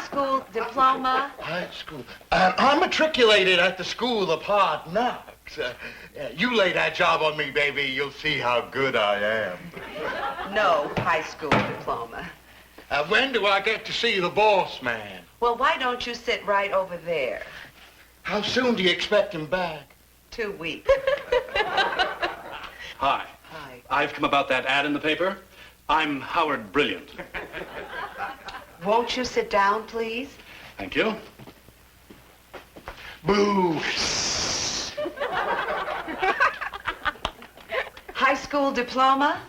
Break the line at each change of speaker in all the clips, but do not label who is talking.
school diploma?
High school. I'm matriculated at the School of Hard Knocks. You lay that job on me, baby. You'll see how good I am.
No high school diploma.
When do I get to see the boss man?
Well, why don't you sit right over there?
How soon do you expect him back?
2 weeks.
Hi.
Hi.
I've come about that ad in the paper. I'm Howard Brilliant.
Won't you sit down, please?
Thank you.
Boo!
High school diploma?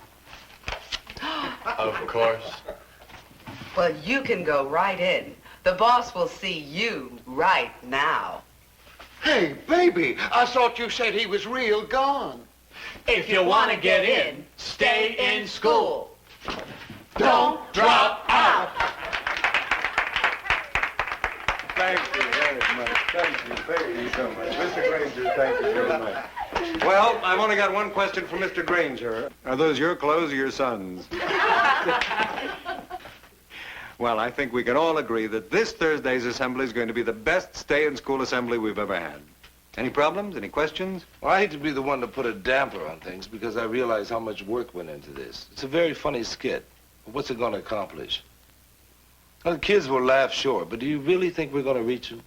Of course.
Well, you can go right in. The boss will see you right now.
Hey, baby, I thought you said he was real gone.
If you want to get in, stay in school.
Don't drop out.
Thank you very much. Thank you so much. Mr. Granger, thank you very much. Well, I've only got one question for Mr. Granger. Are those your clothes or your son's? Well, I think we can all agree that this Thursday's assembly is going to be the best stay-in-school assembly we've ever had. Any problems? Any questions?
Well, I hate to be the one to put a damper on things because I realize how much work went into this. It's a very funny skit. But what's it going to accomplish? Well, the kids will laugh, sure, but do you really think we're going to reach them?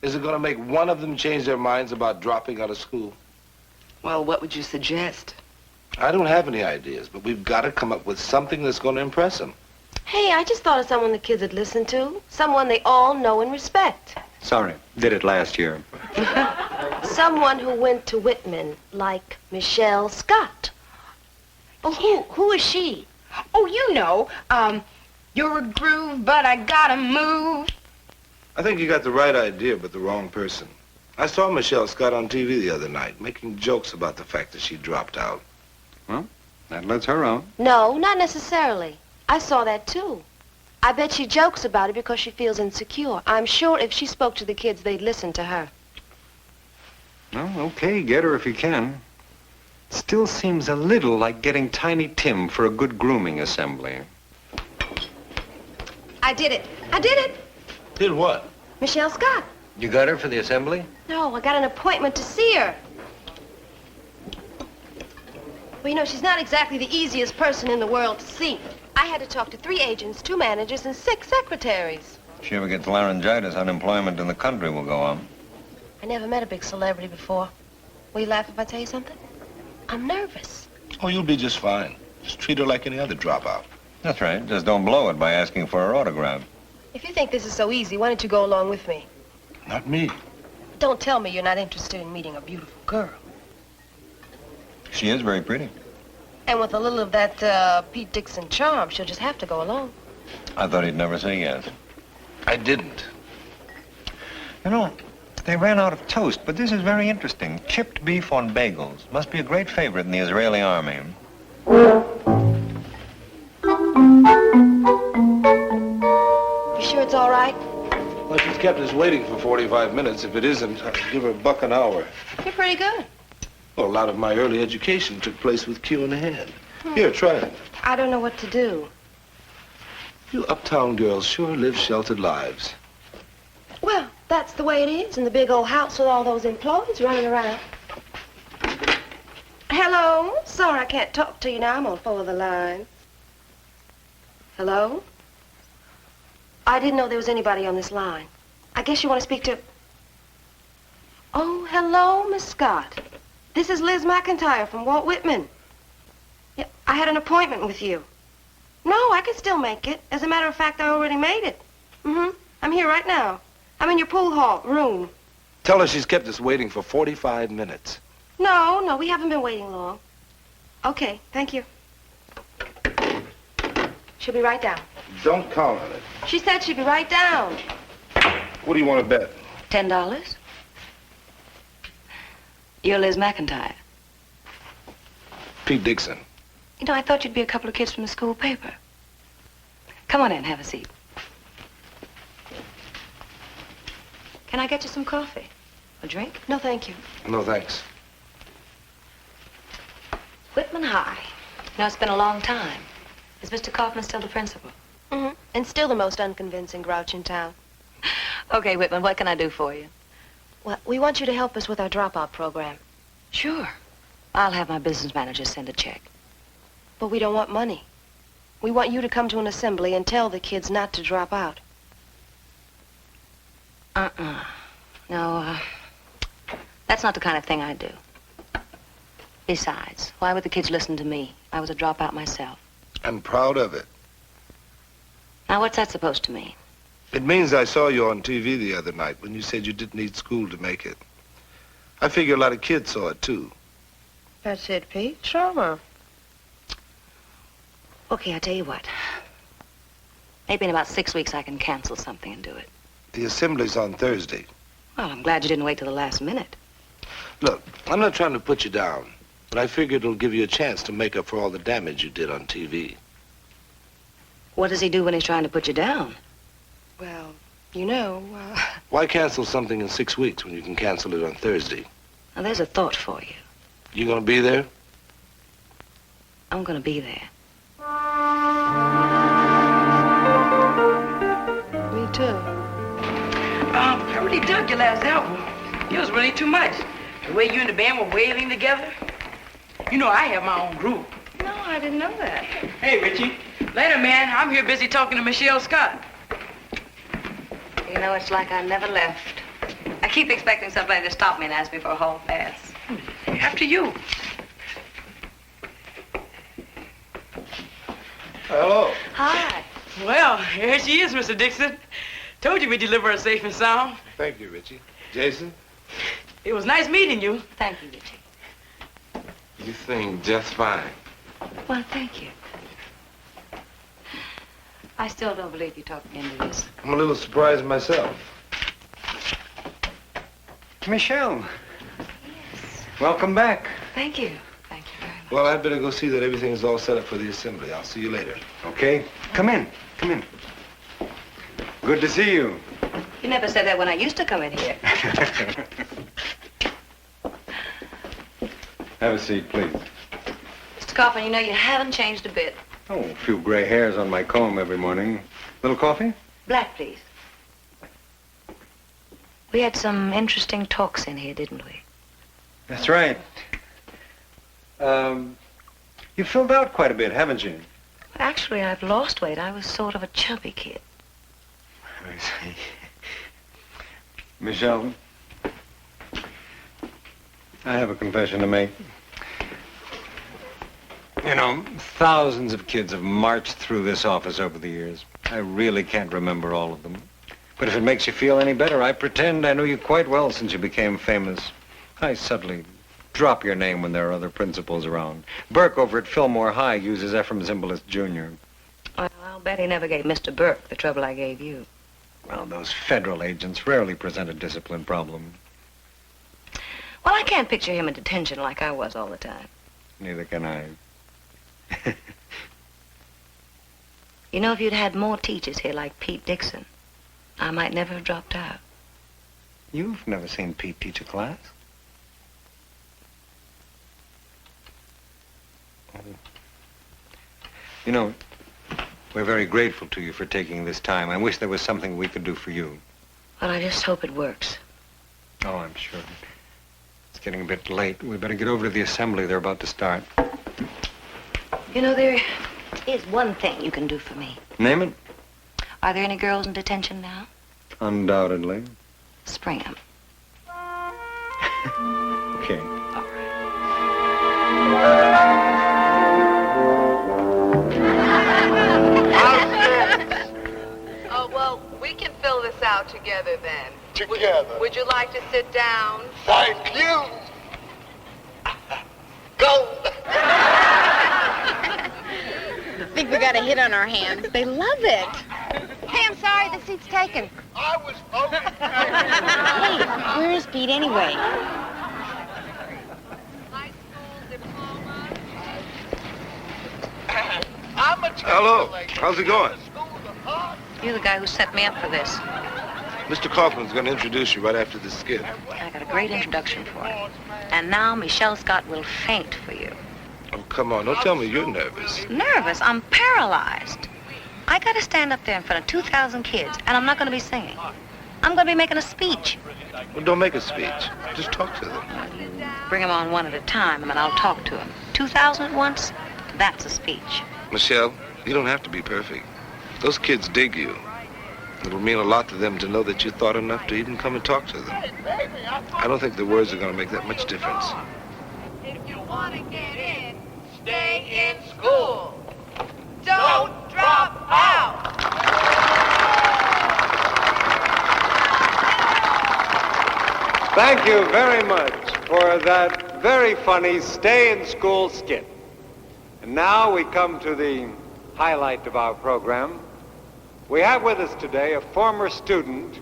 Is it going to make one of them change their minds about dropping out of school?
Well, what would you suggest?
I don't have any ideas, but we've got to come up with something that's going to impress them.
Hey, I just thought of someone the kids would listen to. Someone they all know and respect.
Sorry, did it last year.
Someone who went to Whitman, like Michelle Scott. Oh, who is she?
Oh, you know, you're a groove, but I gotta move.
I think you got the right idea, but the wrong person. I saw Michelle Scott on TV the other night, making jokes about the fact that she dropped out.
Well, that lets her out.
No, not necessarily. I saw that too. I bet she jokes about it because she feels insecure. I'm sure if she spoke to the kids, they'd listen to her.
Well, okay, get her if you can. Still seems a little like getting Tiny Tim for a good grooming assembly.
I did it. I did it.
Did what?
Michelle Scott.
You got her for the assembly?
No, I got an appointment to see her. Well, you know, she's not exactly the easiest person in the world to see. I had to talk to 3 agents, 2 managers, and 6 secretaries.
If she ever gets laryngitis, unemployment in the country will go on.
I never met a big celebrity before. Will you laugh if I tell you something? I'm nervous.
Oh, you'll be just fine. Just treat her like any other dropout.
That's right. Just don't blow it by asking for her autograph.
If you think this is so easy, why don't you go along with me?
Not me.
Don't tell me you're not interested in meeting a beautiful girl.
She is very pretty.
And with a little of that Pete Dixon charm, she'll just have to go along.
I thought he'd never say yes.
I didn't.
You know, they ran out of toast, but this is very interesting. Chipped beef on bagels. Must be a great favorite in the Israeli army.
You sure it's all right?
Well, she's kept us waiting for 45 minutes. If it isn't, I'll give her $1 an hour.
You're pretty good.
Well, a lot of my early education took place with Q in the hand. Here, try it.
I don't know what to do.
You uptown girls sure live sheltered lives.
Well, that's the way it is in the big old house with all those employees running around. Hello? Sorry I can't talk to you now. I'm on 4 of the lines. Hello? I didn't know there was anybody on this line. I guess you want to speak to... Oh, hello, Miss Scott. This is Liz McIntyre from Walt Whitman. Yeah, I had an appointment with you. No, I can still make it. As a matter of fact, I already made it. I'm here right now. I'm in your pool hall room.
Tell her she's kept us waiting for 45 minutes.
No, we haven't been waiting long. Okay, thank you. She'll be right down.
Don't count on it.
She said she'd be right down.
What do you want to bet?
$10? You're Liz McIntyre.
Pete Dixon.
You know, I thought you'd be a couple of kids from the school paper. Come on in, have a seat. Can I get you some coffee? A drink?
No, thank you.
No, thanks.
Whitman High. You know, it's been a long time. Is Mr. Kaufman still the principal?
Mm-hmm. and still the most unconvincing grouch in town.
Okay, Whitman, what can I do for you?
Well, we want you to help us with our dropout program.
Sure. I'll have my business manager send a check.
But we don't want money. We want you to come to an assembly and tell the kids not to drop out.
No, that's not the kind of thing I do. Besides, why would the kids listen to me? I was a dropout myself.
I'm proud of it.
Now, what's that supposed to mean?
It means I saw you on TV the other night when you said you didn't need school to make it. I figure a lot of kids saw it, too.
That's it, Pete. Sure.
Okay, I tell you what. Maybe in about 6 weeks I can cancel something and do it.
The assembly's on Thursday.
Well, I'm glad you didn't wait till the last minute.
Look, I'm not trying to put you down, but I figure it'll give you a chance to make up for all the damage you did on TV.
What does he do when he's trying to put you down?
Well, you know,
Why cancel something in 6 weeks when you can cancel it on Thursday?
Now, there's a thought for you.
You gonna be there?
I'm gonna be there.
me too.
I really dug your last album. It was really too much. The way you and the band were wailing together. You know I have my own group.
No, I didn't know that.
Hey, Richie. Later, man. I'm here busy talking to Michelle Scott.
You know, it's like I never left. I keep expecting somebody to stop me and ask me for a hall pass.
After you.
Hello.
Hi.
Well, here she is, Mr. Dixon. Told you we'd deliver her safe and sound.
Thank you, Richie. Jason?
It was nice meeting you.
Thank you, Richie.
You sing just fine.
Well, thank you. I still don't believe you talked me into this.
I'm a little surprised myself.
Michelle,
Yes.
welcome back.
Thank you. Thank you very much.
Well, I'd better go see that everything's all set up for the assembly. I'll see you later.
Okay, come in, come in. Good to see you.
You never said that when I used to come in here.
Have a seat, please.
Mr. Kaufman, you know, you haven't changed a bit.
Oh, a few gray hairs on my comb every morning. Little coffee?
Black, please. We had some interesting talks in here, didn't we?
That's right. You filled out quite a bit, haven't you?
Actually, I've lost weight. I was sort of a chubby kid.
I see. Michelle, I have a confession to make. You know, thousands of kids have marched through this office over the years. I really can't remember all of them. But if it makes you feel any better, I pretend I knew you quite well since you became famous. I suddenly drop your name when there are other principals around. Burke over at Fillmore High uses Ephraim Zimbalist Jr.
Well, I'll bet he never gave Mr. Burke the trouble I gave you.
Well, those federal agents rarely present a discipline problem.
Well, I can't picture him in detention like I was all the time.
Neither can I.
You know, if you'd had more teachers here like Pete Dixon, I might never have dropped out.
You've never seen Pete teach a class? You know, we're very grateful to you for taking this time. I wish there was something we could do for you.
Well, I just hope it works.
Oh, I'm sure. It's getting a bit late. We better get over to the assembly. They're about to start.
You know, there is one thing you can do for me.
Name it?
Are there any girls in detention now?
Undoubtedly.
Spring 'em.
Okay.
Oh, well, we can fill this out together then.
Together.
Would you like to sit down?
Thank you. Go.
I think we got a hit on our hands. They love it. Hey, I'm sorry, the seat's taken.
I was voting.
Hey, where is Pete anyway?
High school diploma.
I'm a
Hello. How's it going?
You're the guy who set me up for this.
Mr. Kaufman's going to introduce you right after this skit.
I got a great introduction for you. And now Michelle Scott will faint for you.
Oh, come on. Don't tell me you're nervous.
Nervous? I'm paralyzed. I got to stand up there in front of 2,000 kids, and I'm not going to be singing. I'm going to be making a speech.
Well, don't make a speech. Just talk to them.
Bring them on one at a time, and I'll talk to them. 2,000 at once? That's a speech.
Michelle, you don't have to be perfect. Those kids dig you. It'll mean a lot to them to know that you thought enough to even come and talk to them. I don't think the words are going to make that much difference.
If you want to get in, stay in school. Don't drop out.
Thank you very much for that very funny Stay in School skit. And now we come to the highlight of our program. We have with us today a former student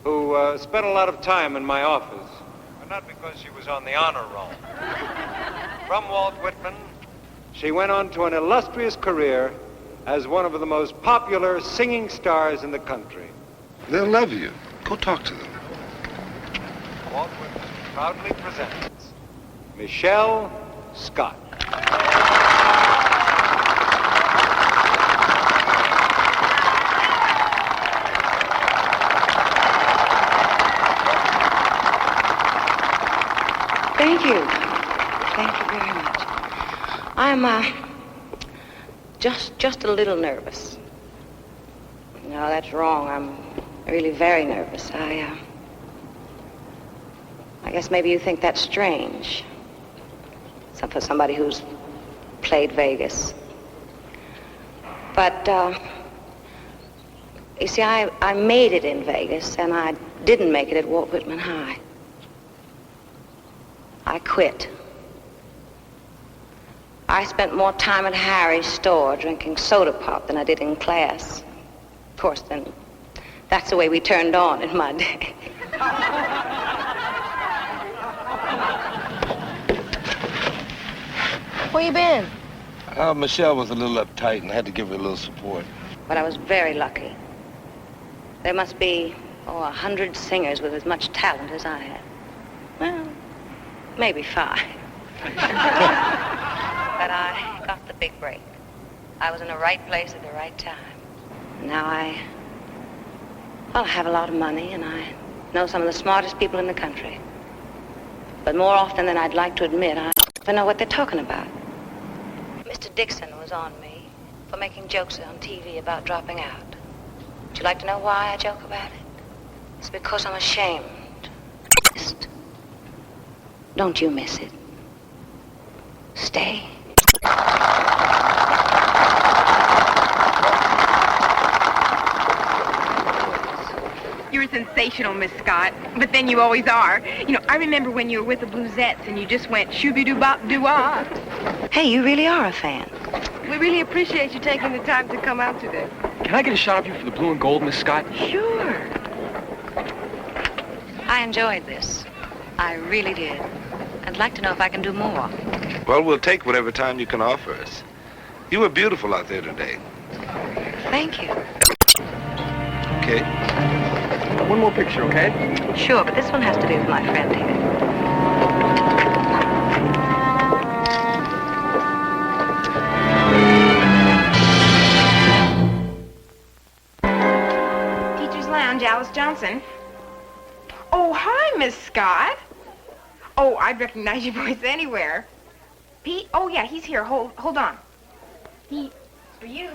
who spent a lot of time in my office, but not because she was on the honor roll. From Walt Whitman, she went on to an illustrious career as one of the most popular singing stars in the country.
They'll love you. Go talk to them.
Walt Whitman proudly presents Michelle Scott.
Thank you. Thank you very much. I'm, just a little nervous. No, that's wrong. I'm really very nervous. I guess maybe you think that's strange. For somebody who's played Vegas. But, you see, I made it in Vegas, and I didn't make it at Walt Whitman High. I quit. I spent more time at Harry's store drinking soda pop than I did in class. Of course, then, that's the way we turned on in my day.
Where you been?
Michelle was a little uptight and I had to give her a little support.
But I was very lucky. There must be, 100 singers with as much talent as I had. Well, maybe 5. But I got the big break. I was in the right place at the right time. Now I have a lot of money, and I know some of the smartest people in the country. But more often than I'd like to admit, I don't know what they're talking about. Mr. Dixon was on me for making jokes on TV about dropping out. Would you like to know why I joke about it? It's because I'm ashamed. Don't you miss it. Stay.
You're sensational, Miss Scott. But then you always are. You know, I remember when you were with the Bluesettes and you just went shooby-doo-bop-doo-ah.
Hey, you really are a fan.
We really appreciate you taking the time to come out today.
Can I get a shot of you for the blue and gold, Miss Scott?
Sure.
I enjoyed this. I really did. I'd like to know if I can do more.
Well, we'll take whatever time you can offer us. You were beautiful out there today.
Thank you.
Okay.
One more picture, okay?
Sure, but this one has to be with my friend here.
Teacher's Lounge, Alice Johnson. Oh, hi, Miss Scott. Oh, I'd recognize your voice anywhere. Pete? Oh, yeah, he's here. Hold on. Pete, for you.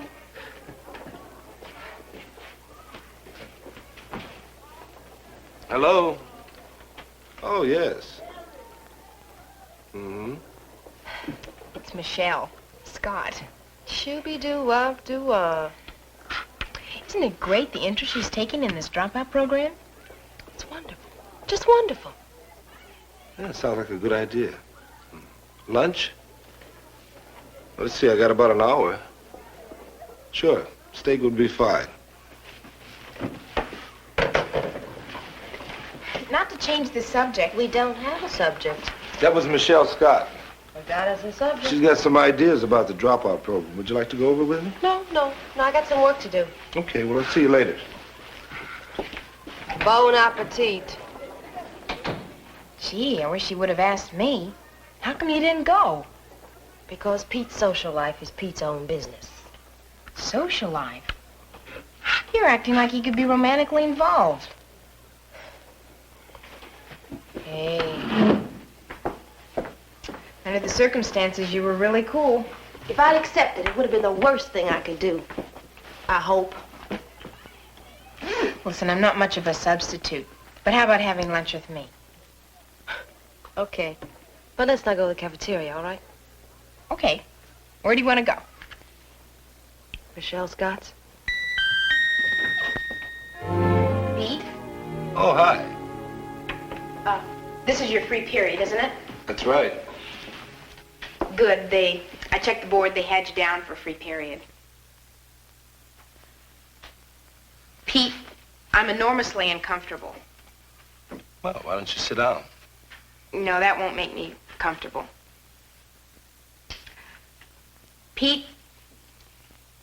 Hello? Oh, yes. Mm-hmm.
It's Michelle Scott.
Shooby-doo-wop-doo-wah.
Isn't it great the interest she's taken in this dropout program?
It's wonderful. Just wonderful.
Yeah, sounds like a good idea. Lunch? Let's see, I got about an hour. Sure, steak would be fine.
Not to change the subject.
We don't have a subject.
That was Michelle Scott.
That is a subject.
She's got some ideas about the dropout program. Would you like to go over with me?
No, I got some work to do.
Okay, well, I'll see you later.
Bon appetit.
Gee, I wish she would have asked me. How come you didn't go?
Because Pete's social life is Pete's own business.
Social life? You're acting like you could be romantically involved. Hey. Under the circumstances, you were really cool.
If I'd accepted, it would have been the worst thing I could do. I hope.
Listen, I'm not much of a substitute. But how about having lunch with me?
Okay. But let's not go to the cafeteria, all right?
Okay. Where do you want to go?
Michelle Scott's?
Pete?
Oh, hi.
This is your free period, isn't it?
That's right.
Good. I checked the board. They had you down for free period. Pete, I'm enormously uncomfortable.
Well, why don't you sit down?
No, that won't make me comfortable. Pete,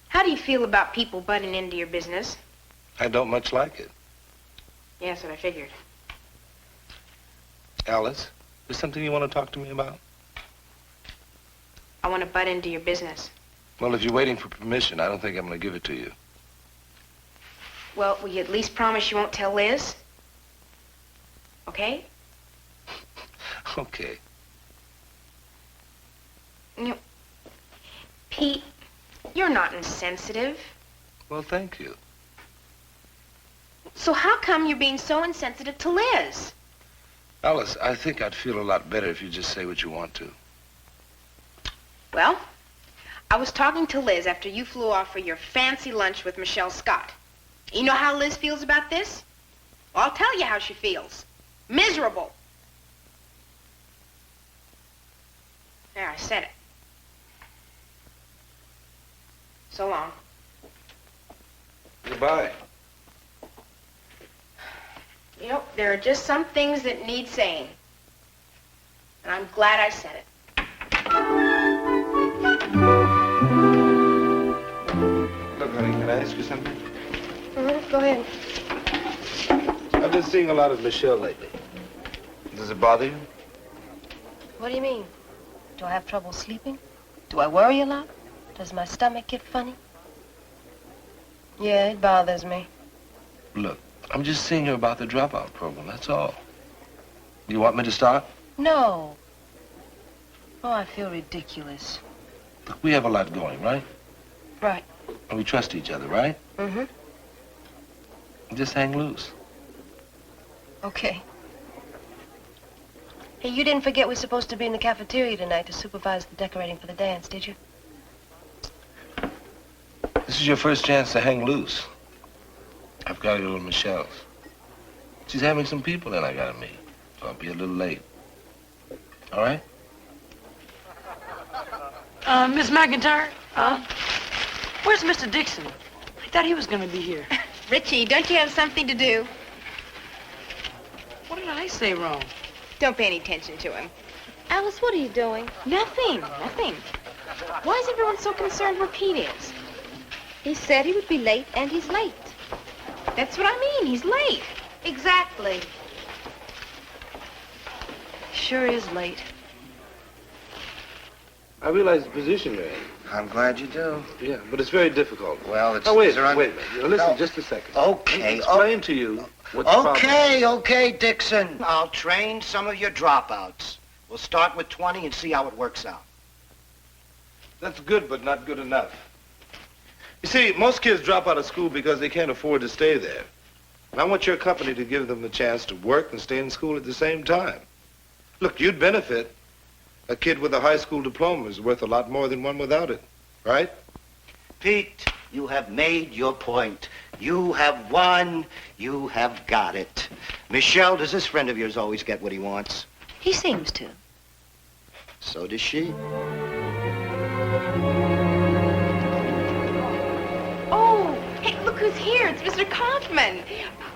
how do you feel about people butting into your business?
I don't much like it.
Yeah, that's what I figured.
Alice, is something you want to talk to me about?
I want to butt into your business.
Well, if you're waiting for permission, I don't think I'm going to give it to you.
Well, will you at least promise you won't tell Liz? Okay?
Okay.
You know, Pete, you're not insensitive.
Well, thank you.
So how come you're being so insensitive to Liz?
Alice, I think I'd feel a lot better if you just say what you want to.
Well, I was talking to Liz after you flew off for your fancy lunch with Michelle Scott. You know how Liz feels about this? Well, I'll tell you how she feels. Miserable. There, I said it. So long.
Goodbye.
You know, there are just some things that need saying. And I'm glad I said it.
Look, honey, can I ask you something?
Go ahead.
I've been seeing a lot of Michelle lately. Does it bother you?
What do you mean? Do I have trouble sleeping? Do I worry a lot? Does my stomach get funny? Yeah, it bothers me.
Look, I'm just seeing her about the dropout program, that's all. You want me to start?
No. Oh, I feel ridiculous.
Look, we have a lot going, right?
Right.
And we trust each other, right?
Mm-hmm.
Just hang loose.
Okay. Hey, you didn't forget we're supposed to be in the cafeteria tonight to supervise the decorating for the dance, did you?
This is your first chance to hang loose. I've got to go to Michelle's. She's having some people in I gotta meet, so I'll be a little late. All right?
Miss McIntyre? Where's Mr. Dixon? I thought he was gonna be here.
Richie, don't you have something to do?
What did I say wrong?
Don't pay any attention to him.
Alice, what are you doing?
Nothing. Why is everyone so concerned where Pete is?
He said he would be late, and he's late.
That's what I mean. He's late.
Exactly. Sure is late.
I realize the position you're in.
I'm glad you do.
Yeah, but it's very difficult.
Well, it's...
Oh, wait
is there
a minute. Listen,
No.
just a second.
Okay.
Explain to you what the problem is.
Okay, Dixon. I'll train some of your dropouts. We'll start with 20 and see how it works out.
That's good, but not good enough. You see, most kids drop out of school because they can't afford to stay there. And I want your company to give them the chance to work and stay in school at the same time. Look, you'd benefit. A kid with a high school diploma is worth a lot more than one without it, right?
Pete, you have made your point. You have won. You have got it. Michelle, does this friend of yours always get what he wants?
He seems to.
So does she.
Oh, hey, look who's here. It's Mr. Kaufman.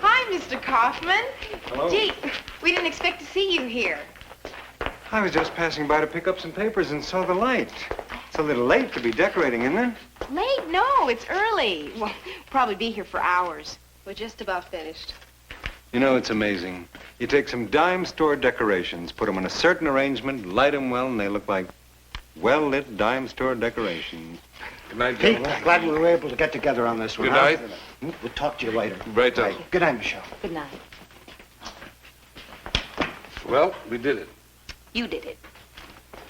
Hi, Mr. Kaufman.
Hello.
Gee, we didn't expect to see you here.
I was just passing by to pick up some papers and saw the light. It's a little late to be decorating, isn't it?
Late? No, it's early. Well, probably be here for hours.
We're just about finished.
You know, it's amazing. You take some dime store decorations, put them in a certain arrangement, light them well, and they look like well-lit dime store decorations.
Good night,
Pete,
gentlemen.
I'm glad we were able to get together on this one.
Good
huh?
night.
We'll talk to you later.
Right on.
Bye. Good night, Michelle.
Good night.
Well, we did it.
You did it.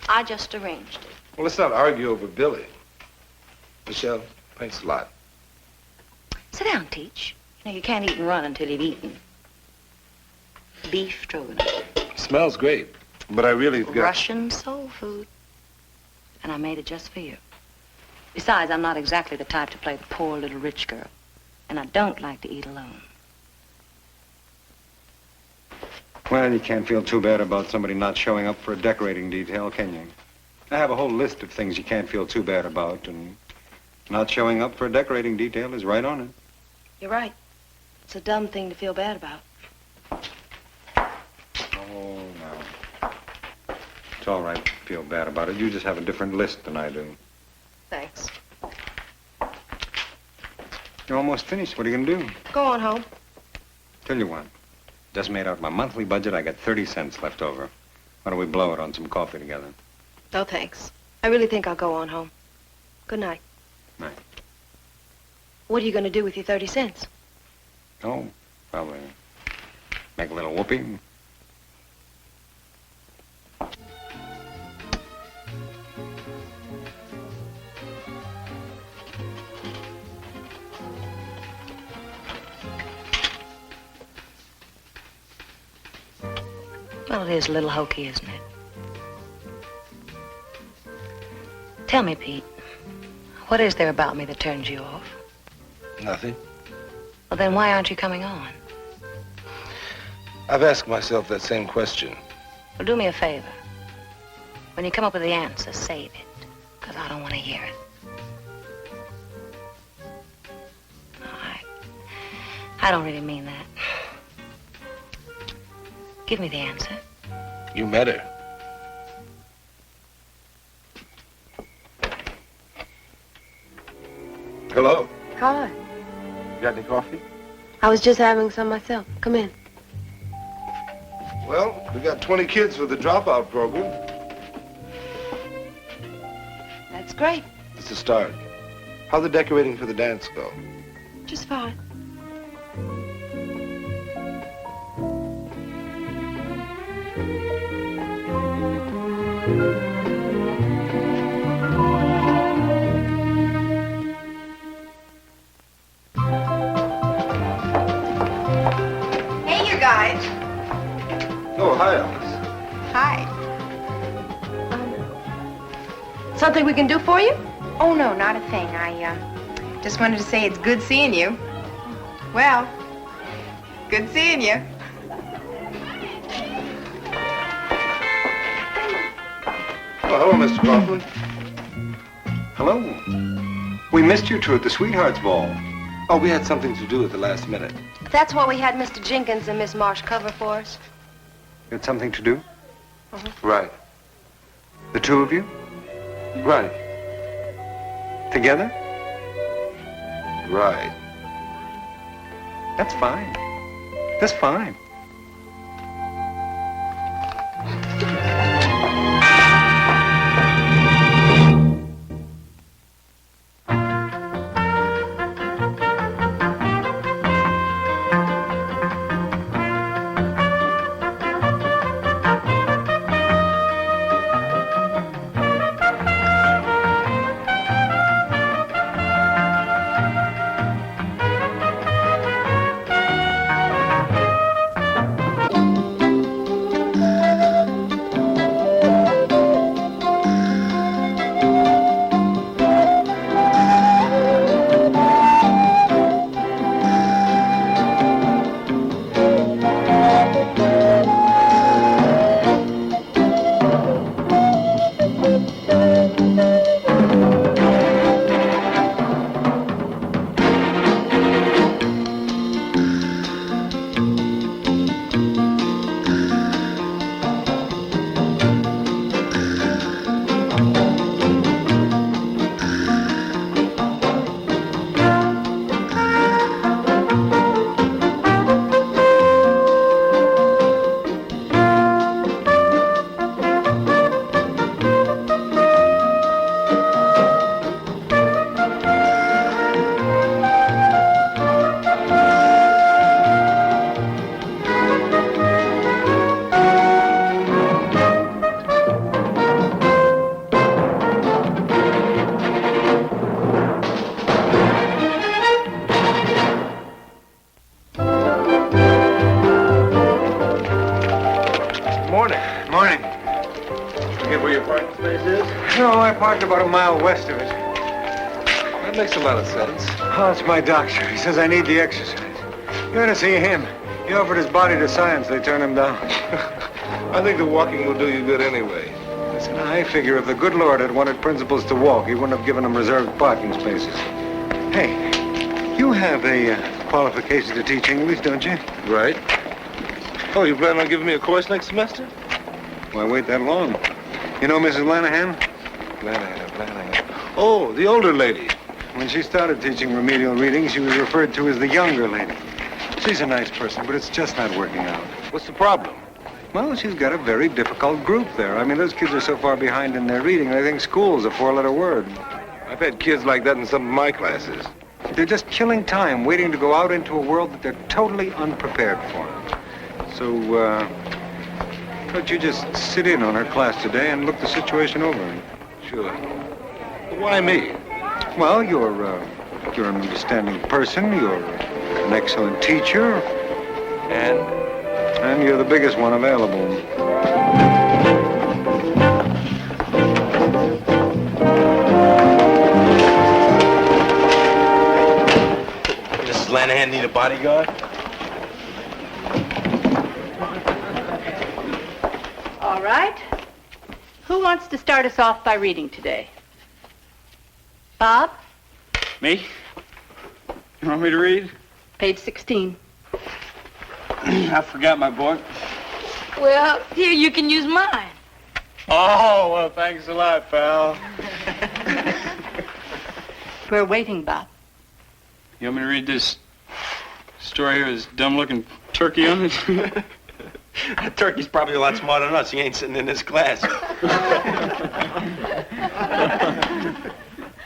I just arranged it.
Well, let's not argue over Billy. Michelle, thanks a lot.
Sit down, Teach. You know, you can't eat and run until you've eaten. Beef stroganoff.
Smells great, but I really got...
Russian soul food. And I made it just for you. Besides, I'm not exactly the type to play the poor little rich girl. And I don't like to eat alone.
Well, you can't feel too bad about somebody not showing up for a decorating detail, can you? I have a whole list of things you can't feel too bad about, and not showing up for a decorating detail is right on it.
You're right. It's a dumb thing to feel bad about.
Oh, no. It's all right to feel bad about it. You just have a different list than I do.
Thanks.
You're almost finished. What are you going to do?
Go on home.
Tell you what. Just made out my monthly budget. I got 30 cents left over. Why don't we blow it on some coffee together?
No, thanks. I really think I'll go on home. Good night.
Night.
What are you going to do with your 30 cents?
Oh, probably make a little whoopee.
Well, it is a little hokey, isn't it? Tell me, Pete, what is there about me that turns you off?
Nothing.
Well, then why aren't you coming on?
I've asked myself that same question.
Well, do me a favor. When you come up with the answer, save it, because I don't want to hear it. I don't really mean that. Give me the answer.
You met her. Hello.
Hi.
You got any coffee?
I was just having some myself. Come in.
Well, we got 20 kids for the dropout program.
That's great.
It's a start. How'd the decorating for the dance go?
Just fine.
Hey, you guys.
Oh, hi, Alice.
Hi.
Something we can do for you?
Oh, no, not a thing. I, just wanted to say it's good seeing you. Well, good seeing you.
Oh, hello, Mr. Kaufman.
Hello. We missed you two at the Sweethearts Ball.
Oh, we had something to do at the last minute.
That's why we had Mr. Jenkins and Miss Marsh cover for us.
You had something to do?
Right.
The two of you?
Right.
Together?
Right.
That's fine. That's fine.
place is?
No, I parked about a mile west of it.
That makes a lot of sense.
Oh, it's my doctor. He says I need the exercise. You ought to see him. He offered his body to science. They turned him down.
I think the walking will do you good anyway.
Listen, I figure if the good Lord had wanted principals to walk, he wouldn't have given them reserved parking spaces. Hey, you have a qualification to teach English, don't you?
Right. Oh, you plan on giving me a course next semester?
Why wait that long? You know Mrs. Lanahan?
Lanahan. Oh, the older lady.
When she started teaching remedial reading, she was referred to as the younger lady. She's a nice person, but it's just not working out.
What's the problem?
Well, she's got a very difficult group there. I mean, those kids are so far behind in their reading, they think school's a four-letter word.
I've had kids like that in some of my classes.
They're just killing time, waiting to go out into a world that they're totally unprepared for. So, why don't you just sit in on her class today and look the situation over?
Sure. Why me?
Well, you're an understanding person, you're an excellent teacher, and you're the biggest one available.
Mrs. Lanahan need a bodyguard?
All right. Who wants to start us off by reading today? Bob?
Me? You want me to read?
Page 16.
I forgot my book.
Well, here, you can use mine.
Oh, well, thanks a lot, pal.
We're waiting, Bob.
You want me to read this story here, this dumb-looking turkey on it?
That turkey's probably a lot smarter than us. He ain't sitting in this class.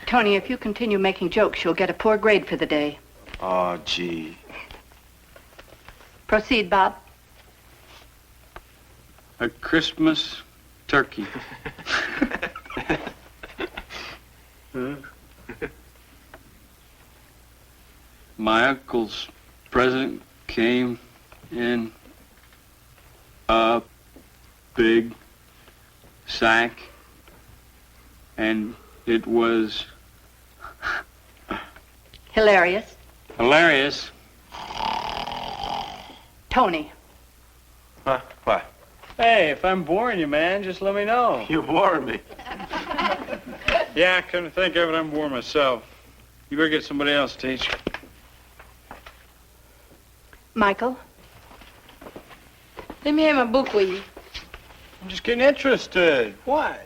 Tony, if you continue making jokes, you'll get a poor grade for the day.
Oh, gee.
Proceed, Bob.
A Christmas turkey. My uncle's present came in a big sack, and it was
Hilarious.
hilarious.
Tony.
Huh? What?
Hey, if I'm boring you, man, just let me know.
You're boring me.
Yeah, I couldn't think of it. I'm bored myself. You better get somebody else to teach.
Michael.
Let me have my book with you.
I'm just getting interested. What?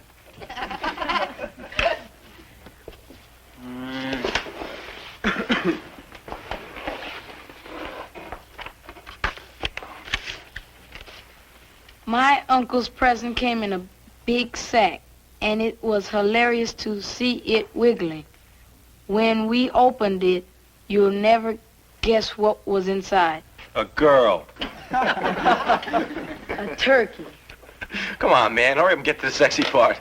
My uncle's present came in a big sack, and it was hilarious to see it wiggling. When we opened it, you'll never guess what was inside.
A girl.
A turkey.
Come on, man. Hurry up and get to the sexy part.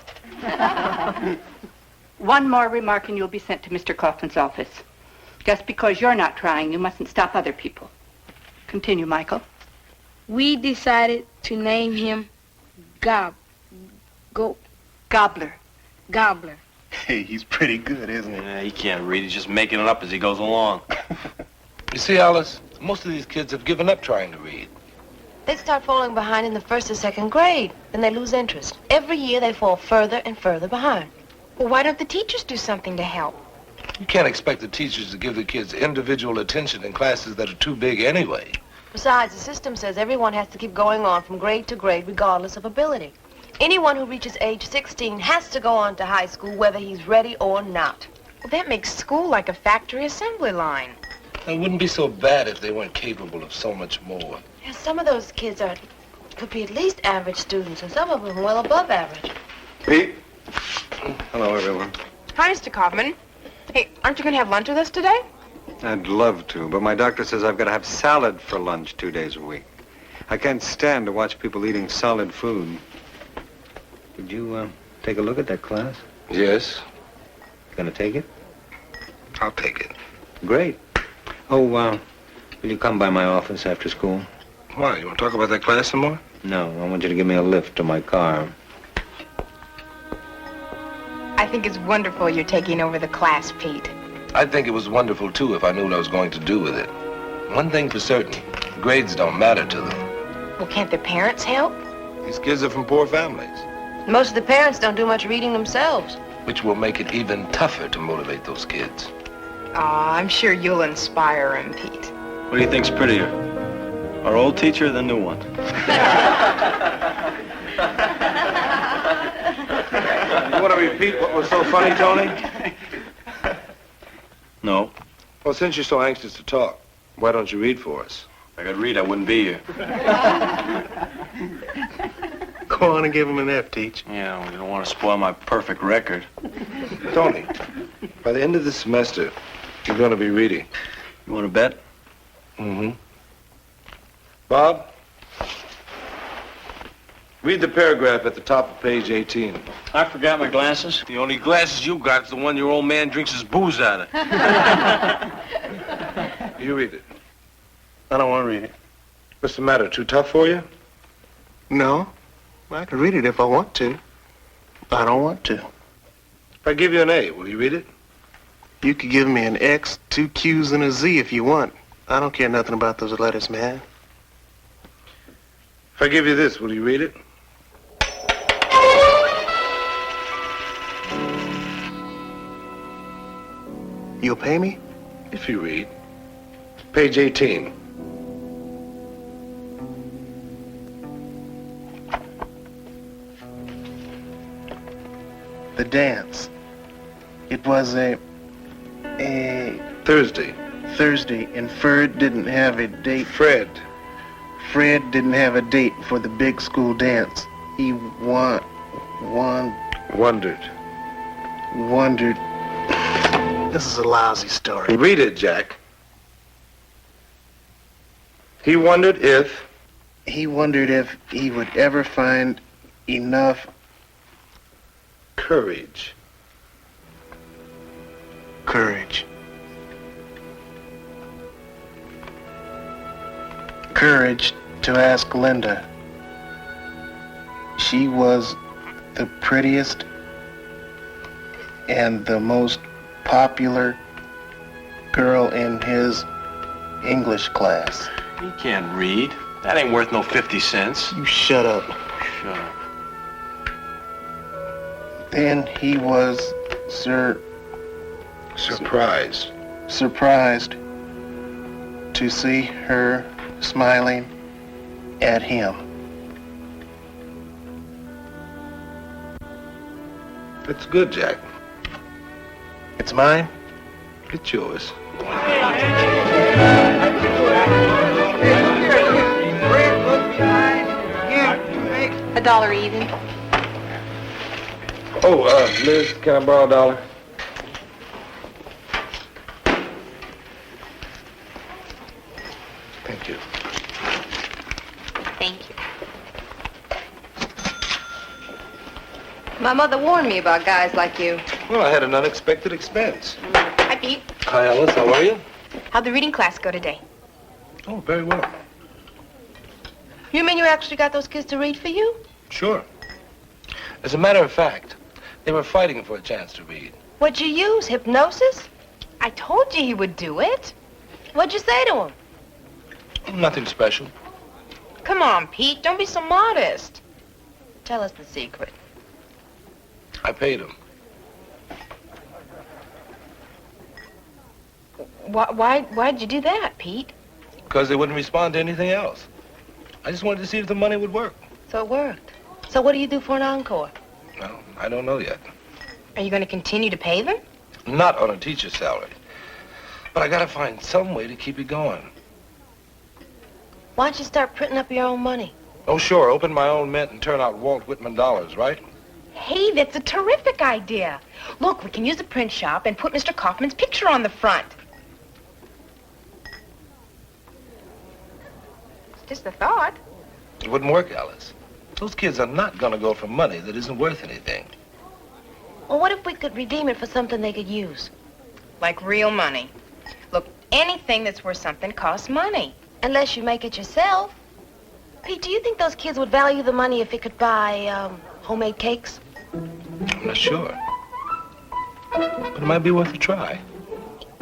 One more remark and you'll be sent to Mr. Kaufman's office. Just because you're not trying, you mustn't stop other people. Continue, Michael.
We decided to name him
Gobbler.
Gobbler.
Hey, he's pretty good, isn't he? Yeah, he can't read. He's just making it up as he goes along.
You see, Alice, most of these kids have given up trying to read.
They start falling behind in the first or second grade. Then they lose interest. Every year they fall further and further behind.
Well, why don't the teachers do something to help?
You can't expect the teachers to give the kids individual attention in classes that are too big anyway.
Besides, the system says everyone has to keep going on from grade to grade regardless of ability. Anyone who reaches age 16 has to go on to high school whether he's ready or not.
Well, that makes school like a factory assembly line.
It wouldn't be so bad if they weren't capable of so much more.
Yeah, some of those kids could be at least average students, and some of them well above average.
Pete. Hello, everyone.
Hi, Mr. Kaufman. Hey, aren't you going to have lunch with us today?
I'd love to, but my doctor says I've got to have salad for lunch 2 days a week. I can't stand to watch people eating solid food. Would you take a look at that class?
Yes,
Gonna take it?
I'll take it.
Great. Oh, will you come by my office after school?
Why, you want to talk about that class some more?
No, I want you to give me a lift to my car.
I think it's wonderful you're taking over the class, Pete.
I'd think it was wonderful, too, if I knew what I was going to do with it. One thing for certain, grades don't matter to them.
Well, can't their parents help?
These kids are from poor families,
Most of the parents don't do much reading themselves.
which will make it even tougher to motivate those kids.
Aw, I'm sure you'll inspire him, Pete.
What do you think's prettier? Our old teacher or the new one?
You want to repeat what was so funny, Tony?
No.
Well, since you're so anxious to talk, why don't you read for us?
If I could read, I wouldn't be here.
Go on and give him an F, Teach.
Yeah, we don't want to spoil my perfect record.
Tony, by the end of the semester, you're going to be reading.
You want to bet?
Mm-hmm. Bob, read the paragraph at the top of page 18.
I forgot my glasses.
The only glasses you got is the one your old man drinks his booze out of.
You read it.
I don't want to read it.
What's the matter? Too tough for you?
No. I can read it if I want to. I don't want to.
If I give you an A, will you read it?
You could give me an X, 2 Q's, and a Z if you want. I don't care nothing about those letters, man.
If I give you this, will you read it?
You'll pay me?
If you read. Page 18.
The dance. It was a
Thursday.
Thursday, and Fred didn't have a date.
Fred.
Fred didn't have a date for the big school dance. He
Wondered.
wondered. This is a lousy story.
Read it, Jack. He wondered if...
He wondered if he would ever find enough
Courage.
courage. Courage to ask Linda. She was the prettiest and the most popular girl in his English class.
You can't read. That ain't worth no 50 cents.
You shut up.
Shut up.
Then he was
Surprised.
surprised to see her smiling at him.
It's good, Jack.
It's mine?
It's yours.
$1 even.
Oh, Liz, can I borrow $1? Thank you.
Thank you.
My mother warned me about guys like you.
Well, I had an unexpected expense.
Hi, Pete.
Hi, Alice. How are you?
How'd the reading class go today?
Oh, very well.
You mean you actually got those kids to read for you?
Sure. As a matter of fact, they were fighting for a chance to read.
What'd you use, hypnosis?
I told you he would do it.
What'd you say to him?
Nothing special.
Come on, Pete. Don't be so modest.
Tell us the secret.
I paid them.
Why'd you do that, Pete?
Because they wouldn't respond to anything else. I just wanted to see if the money would work.
So it worked. So what do you do for an encore?
Well, I don't know yet.
Are you going to continue to pay them?
Not on a teacher's salary. But I gotta find some way to keep it going.
Why don't you start printing up your own money?
Oh, sure. Open my own mint and turn out Walt Whitman dollars, right?
Hey, that's a terrific idea. Look, we can use a print shop and put Mr. Kaufman's picture on the front. It's just a thought.
It wouldn't work, Alice. Those kids are not gonna go for money that isn't worth anything.
Well, what if we could redeem it for something they could use?
Like real money. Look, anything that's worth something costs money.
Unless you make it yourself. Pete, do you think those kids would value the money if it could buy, homemade cakes?
I'm not sure. But it might be worth a try.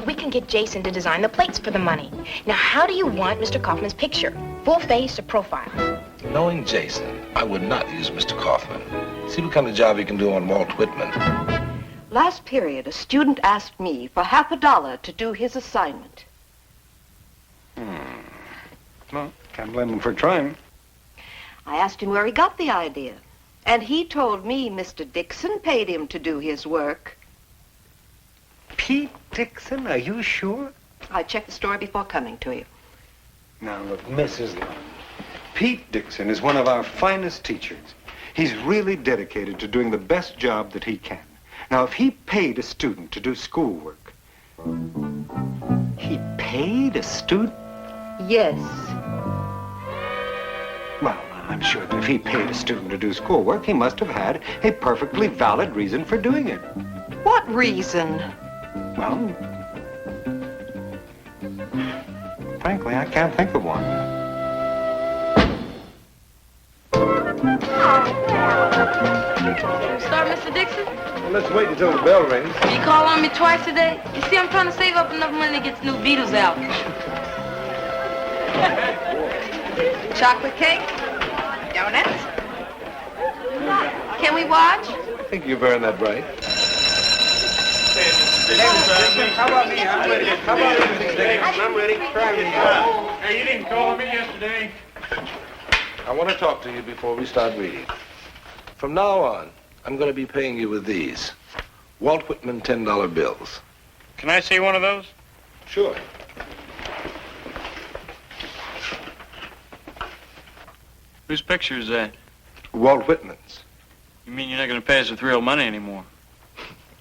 We can get Jason to design the plates for the money. Now, how do you want Mr. Kaufman's picture? Full face or profile?
Knowing Jason, I would not use Mr. Kaufman. See what kind of job he can do on Walt Whitman.
Last period, a student asked me for $50 to do his assignment.
Well, can't blame him for trying.
I asked him where he got the idea. And he told me Mr. Dixon paid him to do his work.
Pete Dixon, are you sure?
I checked the story before coming to you.
Now, look, Mrs. Lund, Pete Dixon is one of our finest teachers. He's really dedicated to doing the best job that he can. Now, if he paid a student to do schoolwork... He paid a student?
Yes.
Well, I'm sure that if he paid a student to do schoolwork, he must have had a perfectly valid reason for doing it.
What reason?
Well, frankly, I can't think of one.
Start, Mr. Dixon?
Well, let's wait until the bell rings.
You call on me twice a day? You see, I'm trying to save up enough money to get the new Beatles album.
Chocolate cake? Donuts? Can we watch?
I think you've earned that right.
How about me? I'm ready. How about me, Mr. Dixon? I'm ready. Try me.
Hey, you didn't call me yesterday.
I want to talk to you before we start reading. From now on, I'm going to be paying you with these. Walt Whitman $10 bills.
Can I see one of those?
Sure.
Whose picture is that?
Walt Whitman's.
You mean you're not going to pay us with real money anymore?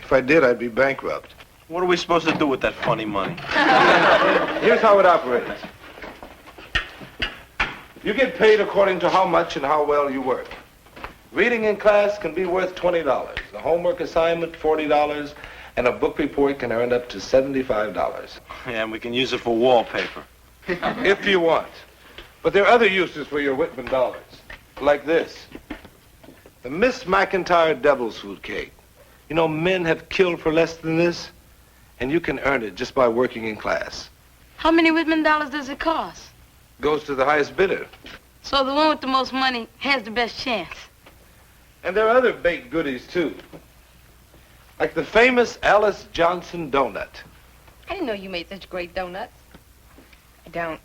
If I did, I'd be bankrupt.
What are we supposed to do with that funny money?
Here's how it operates. You get paid according to how much and how well you work. Reading in class can be worth $20. A homework assignment, $40. And a book report can earn up to $75.
Yeah, and we can use it for wallpaper.
If you want. But there are other uses for your Whitman dollars. Like this. The Miss McIntyre Devil's Food Cake. You know, men have killed for less than this, and you can earn it just by working in class.
How many Whitman dollars does it cost?
Goes to the highest bidder.
So the one with the most money has the best chance.
And there are other baked goodies, too. Like the famous Alice Johnson donut.
I didn't know you made such great donuts. I don't.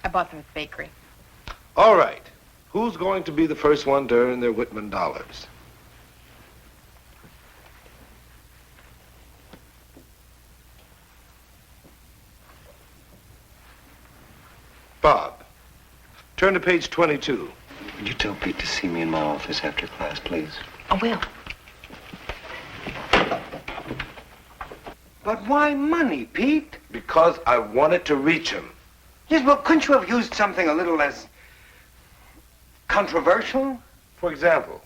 I bought them at the bakery.
All right. Who's going to be the first one to earn their Whitman dollars? Bob, turn to page 22.
Would you tell Pete to see me in my office after class, please?
I will.
But why money, Pete?
Because I wanted to reach him.
Yes, well, couldn't you have used something a little less controversial?
For example?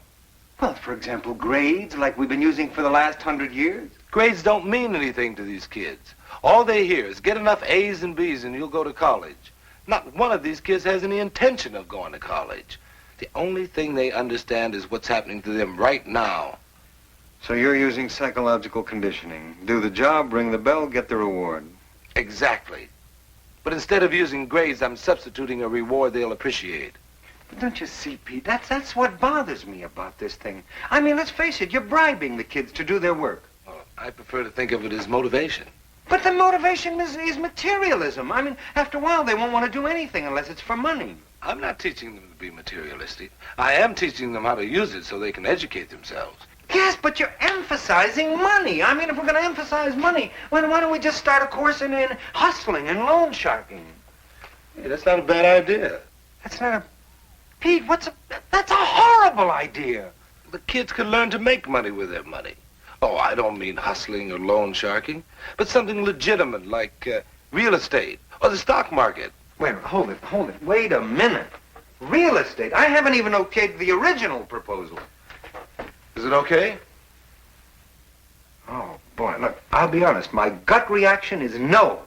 Well, for example, grades, like we've been using for the last 100 years.
Grades don't mean anything to these kids. All they hear is get enough A's and B's and you'll go to college. Not one of these kids has any intention of going to college. The only thing they understand is what's happening to them right now.
So you're using psychological conditioning. Do the job, ring the bell, get the reward.
Exactly. But instead of using grades, I'm substituting a reward they'll appreciate.
But don't you see, Pete, that's what bothers me about this thing. I mean, let's face it, you're bribing the kids to do their work.
Well, I prefer to think of it as motivation.
But the motivation is materialism. I mean, after a while, they won't want to do anything unless it's for money.
I'm not teaching them to be materialistic. I am teaching them how to use it so they can educate themselves.
Yes, but you're emphasizing money. I mean, if we're going to emphasize money, why don't we just start a course in hustling and loan sharking?
Hey, that's not a bad idea.
That's not a... Pete, that's a horrible idea.
The kids can learn to make money with their money. Oh, I don't mean hustling or loan sharking, but something legitimate like real estate or the stock market.
Wait, hold it. Wait a minute. Real estate? I haven't even okayed the original proposal.
Is it okay?
Oh, boy, look, I'll be honest. My gut reaction is no.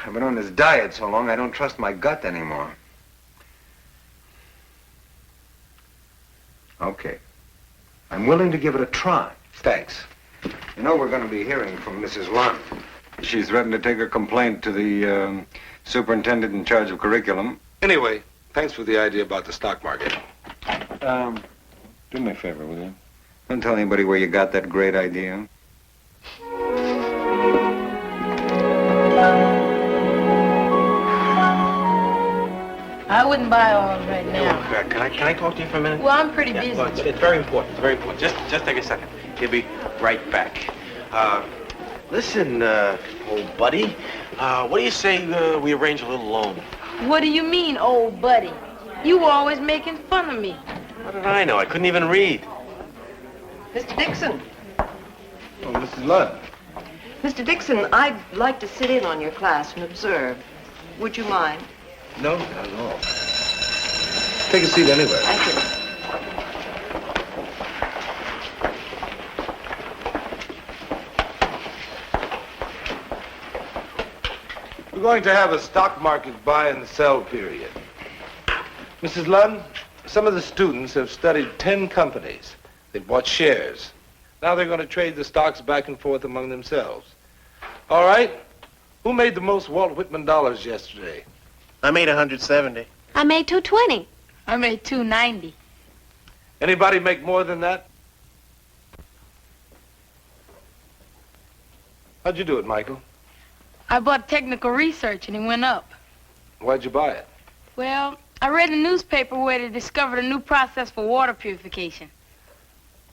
I've been on this diet so long, I don't trust my gut anymore. Okay. I'm willing to give it a try.
Thanks.
You know, we're going to be hearing from Mrs. Lund. She's threatened to take a complaint to the superintendent in charge of curriculum.
Anyway, thanks for the idea about the stock market.
Do me a favor, will you? Don't tell anybody where you got that great idea.
I wouldn't buy all right now.
Can I talk to you for a minute?
Well, I'm pretty busy.
Well, it's very important. It's very important. Just take a second. He'll be right back. Listen, old buddy. What do you say we arrange a little loan?
What do you mean, old buddy? You were always making fun of me.
What did I know? I couldn't even read.
Mr. Dixon.
Oh, Mrs. Lund.
Mr. Dixon, I'd like to sit in on your class and observe. Would you mind?
No, not at all. Take a seat anywhere.
Thank you.
We're going to have a stock market buy and sell period. Mrs. Lund, some of the students have studied 10 companies. They've bought shares. Now they're going to trade the stocks back and forth among themselves. All right? Who made the most Walt Whitman dollars yesterday?
I made 170.
I made 220.
I made 290.
Anybody make more than that? How'd you do it, Michael?
I bought technical research and it went up.
Why'd you buy it?
Well, I read in the newspaper where they discovered a new process for water purification.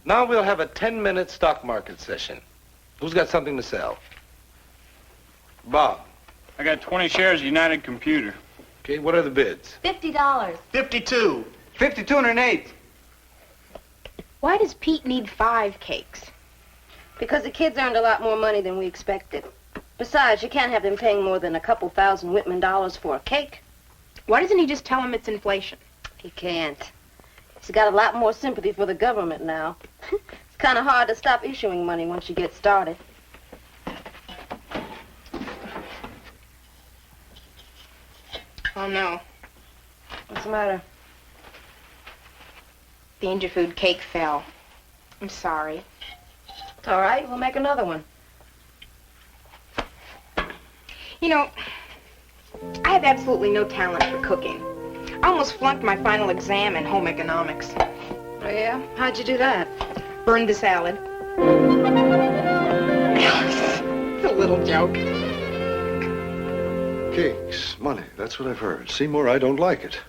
Now we'll have a 10-minute stock market session. Who's got something to sell? Bob.
I got 20 shares of United Computer.
Okay, what are the bids?
$50.
52.
5208.
Why does Pete need 5 cakes?
Because the kids earned a lot more money than we expected. Besides, you can't have them paying more than a couple thousand Whitman dollars for a cake.
Why doesn't he just tell them it's inflation?
He can't. He's got a lot more sympathy for the government now. It's kind of hard to stop issuing money once you get started.
Oh, no.
What's the matter?
The Ingerfood cake fell. I'm sorry.
It's all right. We'll make another one.
You know, I have absolutely no talent for cooking. I almost flunked my final exam in home economics.
Oh, yeah? How'd you do that?
Burned the salad. It's a little joke.
Cakes, money, that's what I've heard. Seymour, I don't like it.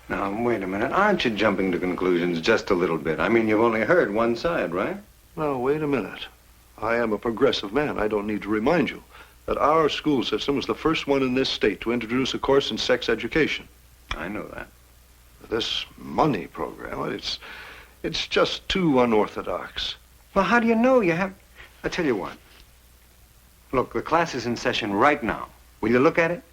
Now, wait a minute. Aren't you jumping to conclusions just a little bit? I mean, you've only heard one side, right?
Now, wait a minute. I am a progressive man. I don't need to remind you that our school system was the first one in this state to introduce a course in sex education.
I know that.
This money program, it's just too unorthodox.
Well, how do you know you have... I'll tell you what. Look, the class is in session right now. Will you look at it?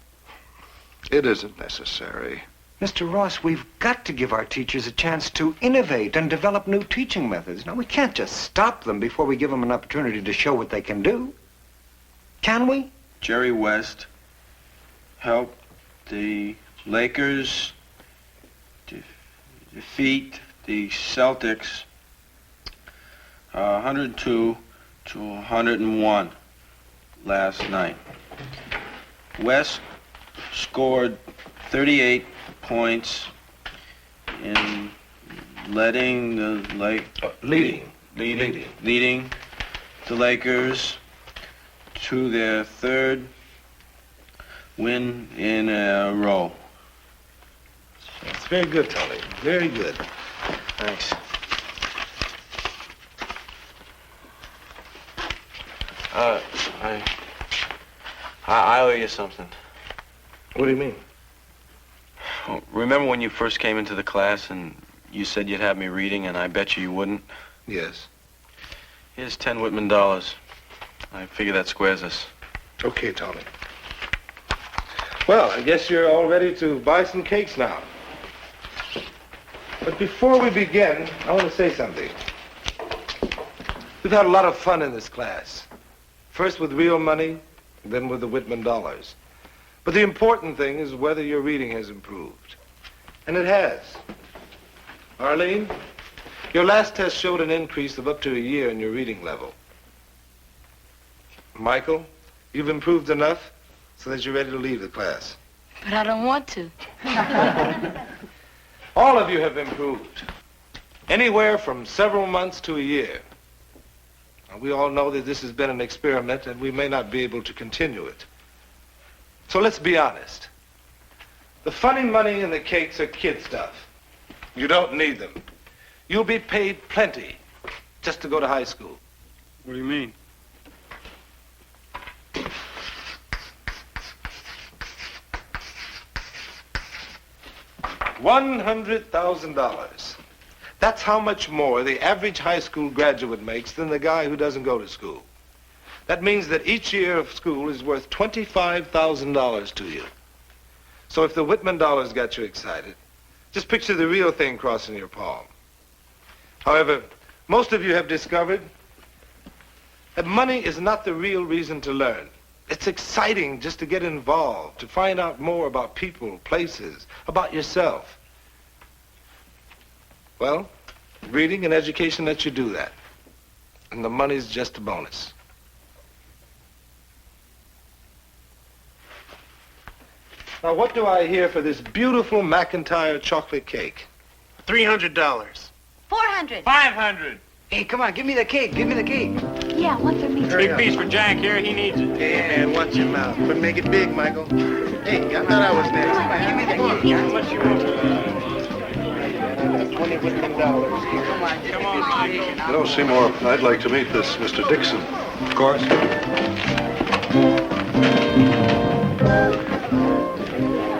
It isn't necessary.
Mr. Ross, we've got to give our teachers a chance to innovate and develop new teaching methods. Now, we can't just stop them before we give them an opportunity to show what they can do. Can we?
Jerry West helped the Lakers defeat the Celtics 102 to 101 last night. West scored 38 points in leading the Lakers to their third win in a row.
It's very good, Tony. Very good.
Thanks. I owe you something.
What do you mean?
Oh, remember when you first came into the class and you said you'd have me reading and I bet you wouldn't?
Yes.
Here's 10 Whitman dollars. I figure that squares us.
Okay, Tony. Well, I guess you're all ready to buy some cakes now. But before we begin, I want to say something. We've had a lot of fun in this class. First with real money, then with the Whitman dollars. But the important thing is whether your reading has improved. And it has. Arlene, your last test showed an increase of up to a year in your reading level. Michael, you've improved enough so that you're ready to leave the class.
But I don't want to.
All of you have improved. Anywhere from several months to a year. Now, we all know that this has been an experiment and we may not be able to continue it. So let's be honest. The funny money and the cakes are kid stuff. You don't need them. You'll be paid plenty just to go to high school.
What do you mean?
$100,000. That's how much more the average high school graduate makes than the guy who doesn't go to school. That means that each year of school is worth $25,000 to you. So if the Whitman dollars got you excited, just picture the real thing crossing your palm. However, most of you have discovered that money is not the real reason to learn. It's exciting just to get involved, to find out more about people, places, about yourself. Well, reading and education lets you do that. And the money's just a bonus. Now, what do I hear for this beautiful McIntyre chocolate cake?
$300.
400.
500.
Hey, come on, give me the cake. Give me the cake.
Yeah, one for me.
Big piece for Jack here. He needs it.
Yeah, and watch your mouth. But make it big, Michael. Hey, I thought I was next.
Give me the cake.
How much you want?
$20 Whitman.
Come on, Michael.
You know, Seymour, I'd like to meet this Mr. Dixon.
Of course.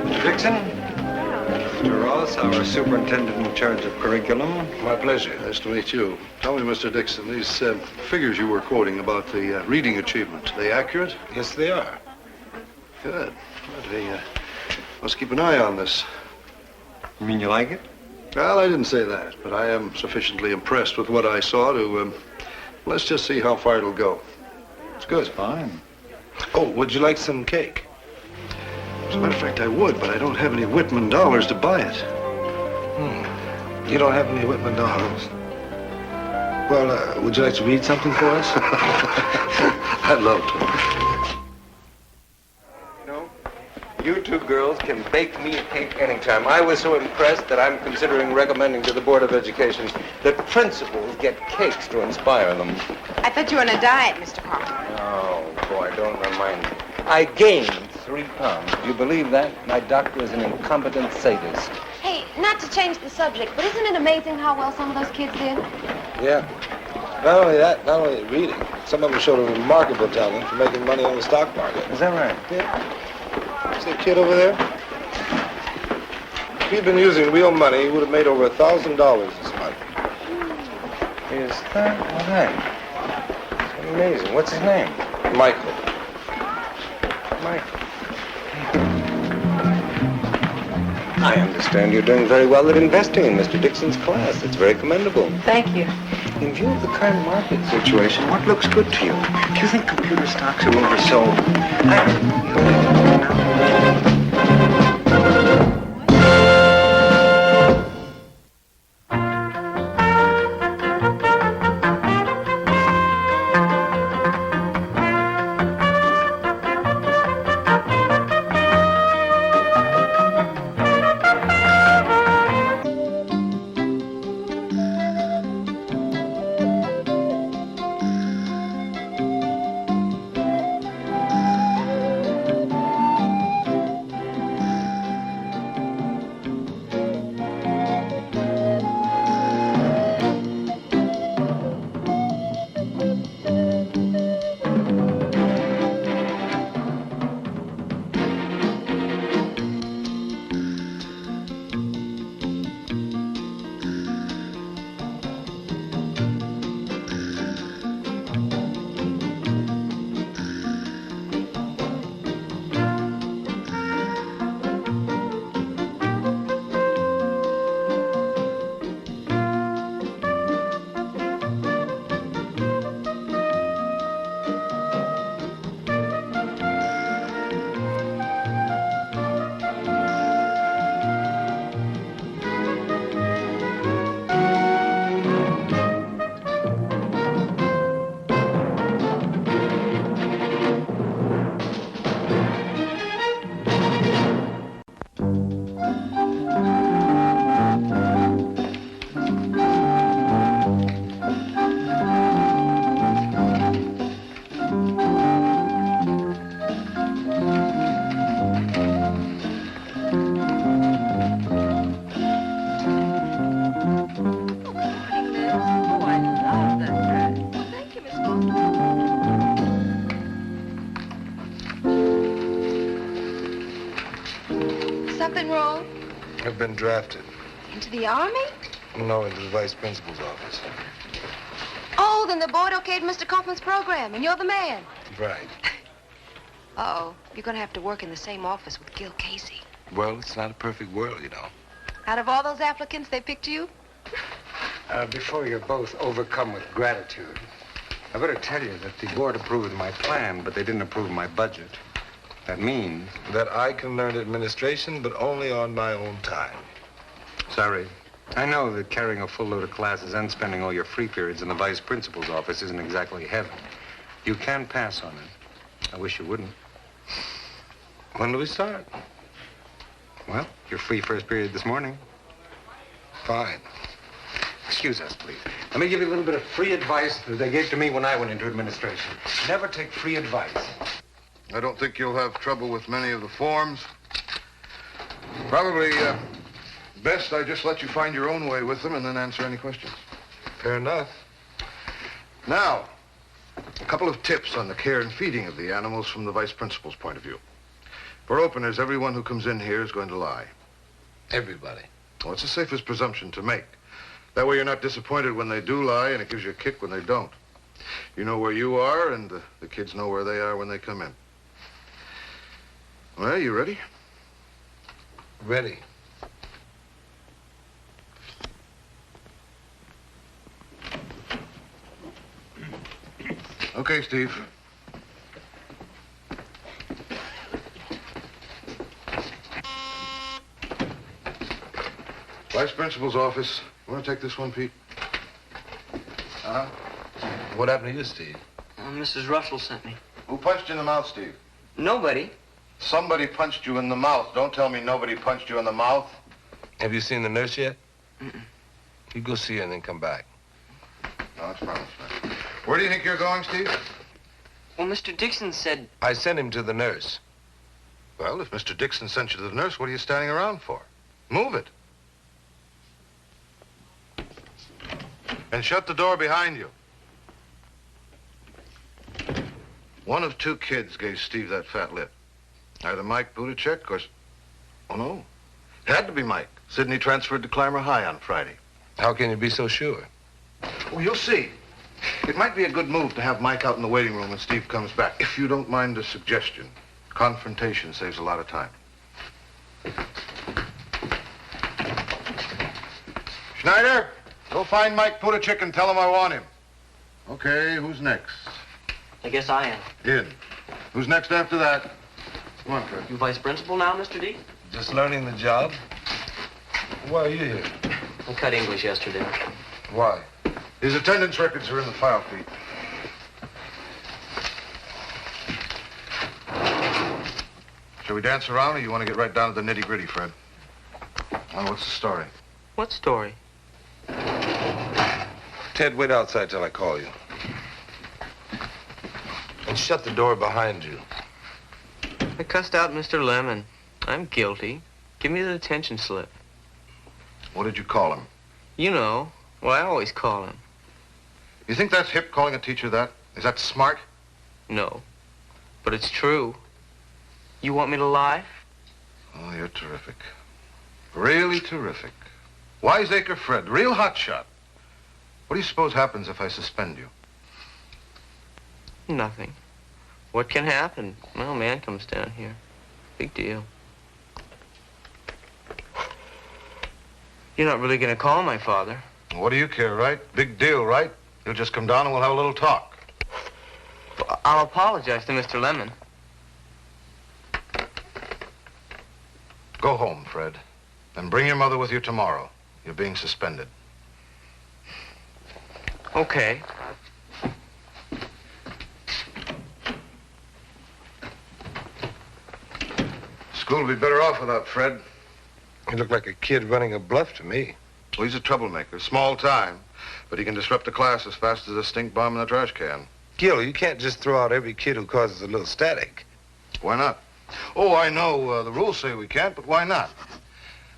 Mr. Dixon? Mr. Ross, our superintendent in charge of curriculum.
My pleasure. Nice to meet you. Tell me, Mr. Dixon, these figures you were quoting about the reading achievement, are they accurate?
Yes, they are.
Good. Well, they must keep an eye on this.
You mean you like it?
Well, I didn't say that, but I am sufficiently impressed with what I saw to, let's just see how far it'll go.
It's good.
Fine.
Oh, would you like some cake?
As a matter of fact, I would, but I don't have any Whitman dollars to buy it.
You don't have any Whitman dollars? Well, would you like to read something for us?
I'd love to.
You two girls can bake me a cake anytime. I was so impressed that I'm considering recommending to the Board of Education that principals get cakes to inspire them.
I thought you were on a diet, Mr. Carter.
Oh, boy, don't remind me. I gained 3 pounds. Do you believe that? My doctor is an incompetent sadist.
Hey, not to change the subject, but isn't it amazing how well some of those kids did?
Yeah. Not only that, not only reading, some of them showed a remarkable talent for making money on the stock market.
Is that right?
Yeah. See that kid over there? If he'd been using real money, he would have made over $1,000 this month.
Is that right? It's amazing. What's his name?
Michael.
Michael. I understand you're doing very well at investing in Mr. Dixon's class. It's very commendable.
Thank you.
In view of the current market situation, what looks good to you? Do you think computer stocks are oversold?
drafted.
Into the Army?
No, into the vice principal's office.
Oh, then the board okayed Mr. Kaufman's program, and you're the man.
Right.
Uh-oh. You're going to have to work in the same office with Gil Casey.
Well, it's not a perfect world, you know.
Out of all those applicants, they picked you?
Before you're both overcome with gratitude, I better tell you that the board approved my plan, but they didn't approve my budget. That means
that I can learn administration, but only on my own time.
Sorry. I know that carrying a full load of classes and spending all your free periods in the vice principal's office isn't exactly heaven. You can pass on it. I wish you wouldn't.
When do we start?
Well, your free first period this morning.
Fine.
Excuse us, please. Let me give you a little bit of free advice that they gave to me when I went into administration. Never take free advice.
I don't think you'll have trouble with many of the forms. Probably best I just let you find your own way with them and then answer any questions.
Fair enough.
Now, a couple of tips on the care and feeding of the animals from the vice principal's point of view. For openers, everyone who comes in here is going to lie.
Everybody.
Well, it's the safest presumption to make. That way you're not disappointed when they do lie, and it gives you a kick when they don't. You know where you are, and the kids know where they are when they come in. Well, you ready?
Ready.
Okay, Steve. Vice principal's office. You want to take this one, Pete?
Uh-huh. What happened to you, Steve?
Mrs. Russell sent me.
Who punched you in the mouth, Steve?
Nobody.
Somebody punched you in the mouth. Don't tell me nobody punched you in the mouth.
Have you seen the nurse yet?
Mm-mm.
You go see her and then come back.
No, it's promised, man. Where do you think you're going, Steve?
Well, Mr. Dixon said...
I sent him to the nurse.
Well, if Mr. Dixon sent you to the nurse, what are you standing around for? Move it. And shut the door behind you. One of two kids gave Steve that fat lip. Either Mike Buttigieg or... Oh, no. It had to be Mike. Sidney transferred to Clymer High on Friday.
How can you be so sure?
Well, you'll see. It might be a good move to have Mike out in the waiting room when Steve comes back. If you don't mind a suggestion. Confrontation saves a lot of time. Schneider, go find Mike Buttigieg and tell him I want him. Okay, who's next?
I guess I am.
In. Who's next after that? Come on, Fred.
You vice principal now, Mr. D?
Just learning the job? Why are you here?
I cut English yesterday.
Why?
His attendance records are in the file, Pete. Shall we dance around, or you want to get right down to the nitty-gritty, Fred? Oh, what's the story?
What story?
Ted, wait outside till I call you. And shut the door behind you.
I cussed out Mr. Lemon. I'm guilty. Give me the detention slip.
What did you call him?
You know. Well, I always call him.
You think that's hip, calling a teacher that? Is that smart?
No. But it's true. You want me to lie?
Oh, you're terrific. Really terrific. Wiseacre Fred, real hotshot. What do you suppose happens if I suspend you?
Nothing. What can happen? Well, man comes down here. Big deal. You're not really going to call my father.
What do you care, right? Big deal, right? You'll just come down and we'll have a little talk.
I'll apologize to Mr. Lemon.
Go home, Fred. And bring your mother with you tomorrow. You're being suspended.
Okay.
School would be better off without Fred.
You look like a kid running a bluff to me.
Well, he's a troublemaker, small time. But he can disrupt a class as fast as a stink bomb in a trash can.
Gil, you can't just throw out every kid who causes a little static.
Why not? Oh, I know the rules say we can't, but why not?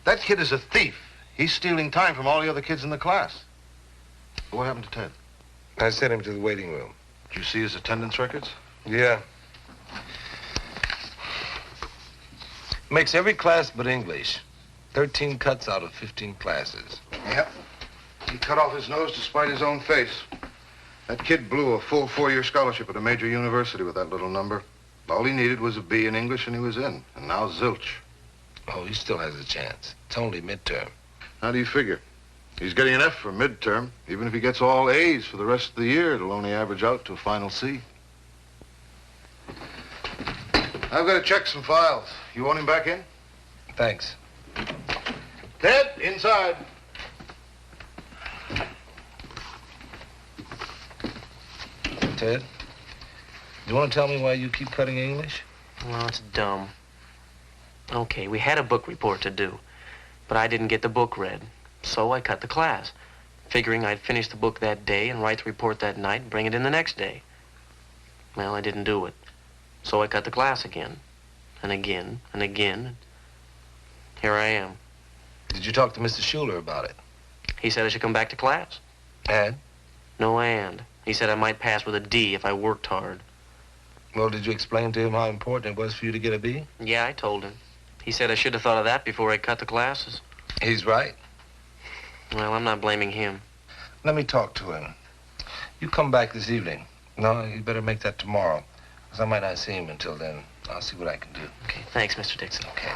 That kid is a thief. He's stealing time from all the other kids in the class. What happened to Ted?
I sent him to the waiting room.
Did you see his attendance records?
Yeah. Makes every class but English. 13 cuts out of 15 classes.
Yep. He cut off his nose to spite his own face. That kid blew a full 4-year scholarship at a major university with that little number. All he needed was a B in English and he was in. And now zilch.
Oh, he still has a chance. It's only midterm.
How do you figure? He's getting an F for midterm. Even if he gets all A's for the rest of the year, it'll only average out to a final C. I've got to check some files. You want him back in?
Thanks.
Ted, inside.
Ted, you want to tell me why you keep cutting English?
Well, it's dumb. Okay, we had a book report to do, but I didn't get the book read, so I cut the class, figuring I'd finish the book that day and write the report that night and bring it in the next day. Well, I didn't do it, so I cut the class again, and again, and again. Here I am.
Did you talk to Mr. Schuler about it?
He said I should come back to class.
And?
No and. He said I might pass with a D if I worked hard.
Well, did you explain to him how important it was for you to get a B?
Yeah, I told him. He said I should have thought of that before I cut the classes.
He's right.
Well, I'm not blaming him.
Let me talk to him. You come back this evening. No, you better make that tomorrow, because I might not see him until then. I'll see what I can do.
Okay, thanks, Mr. Dixon.
Okay.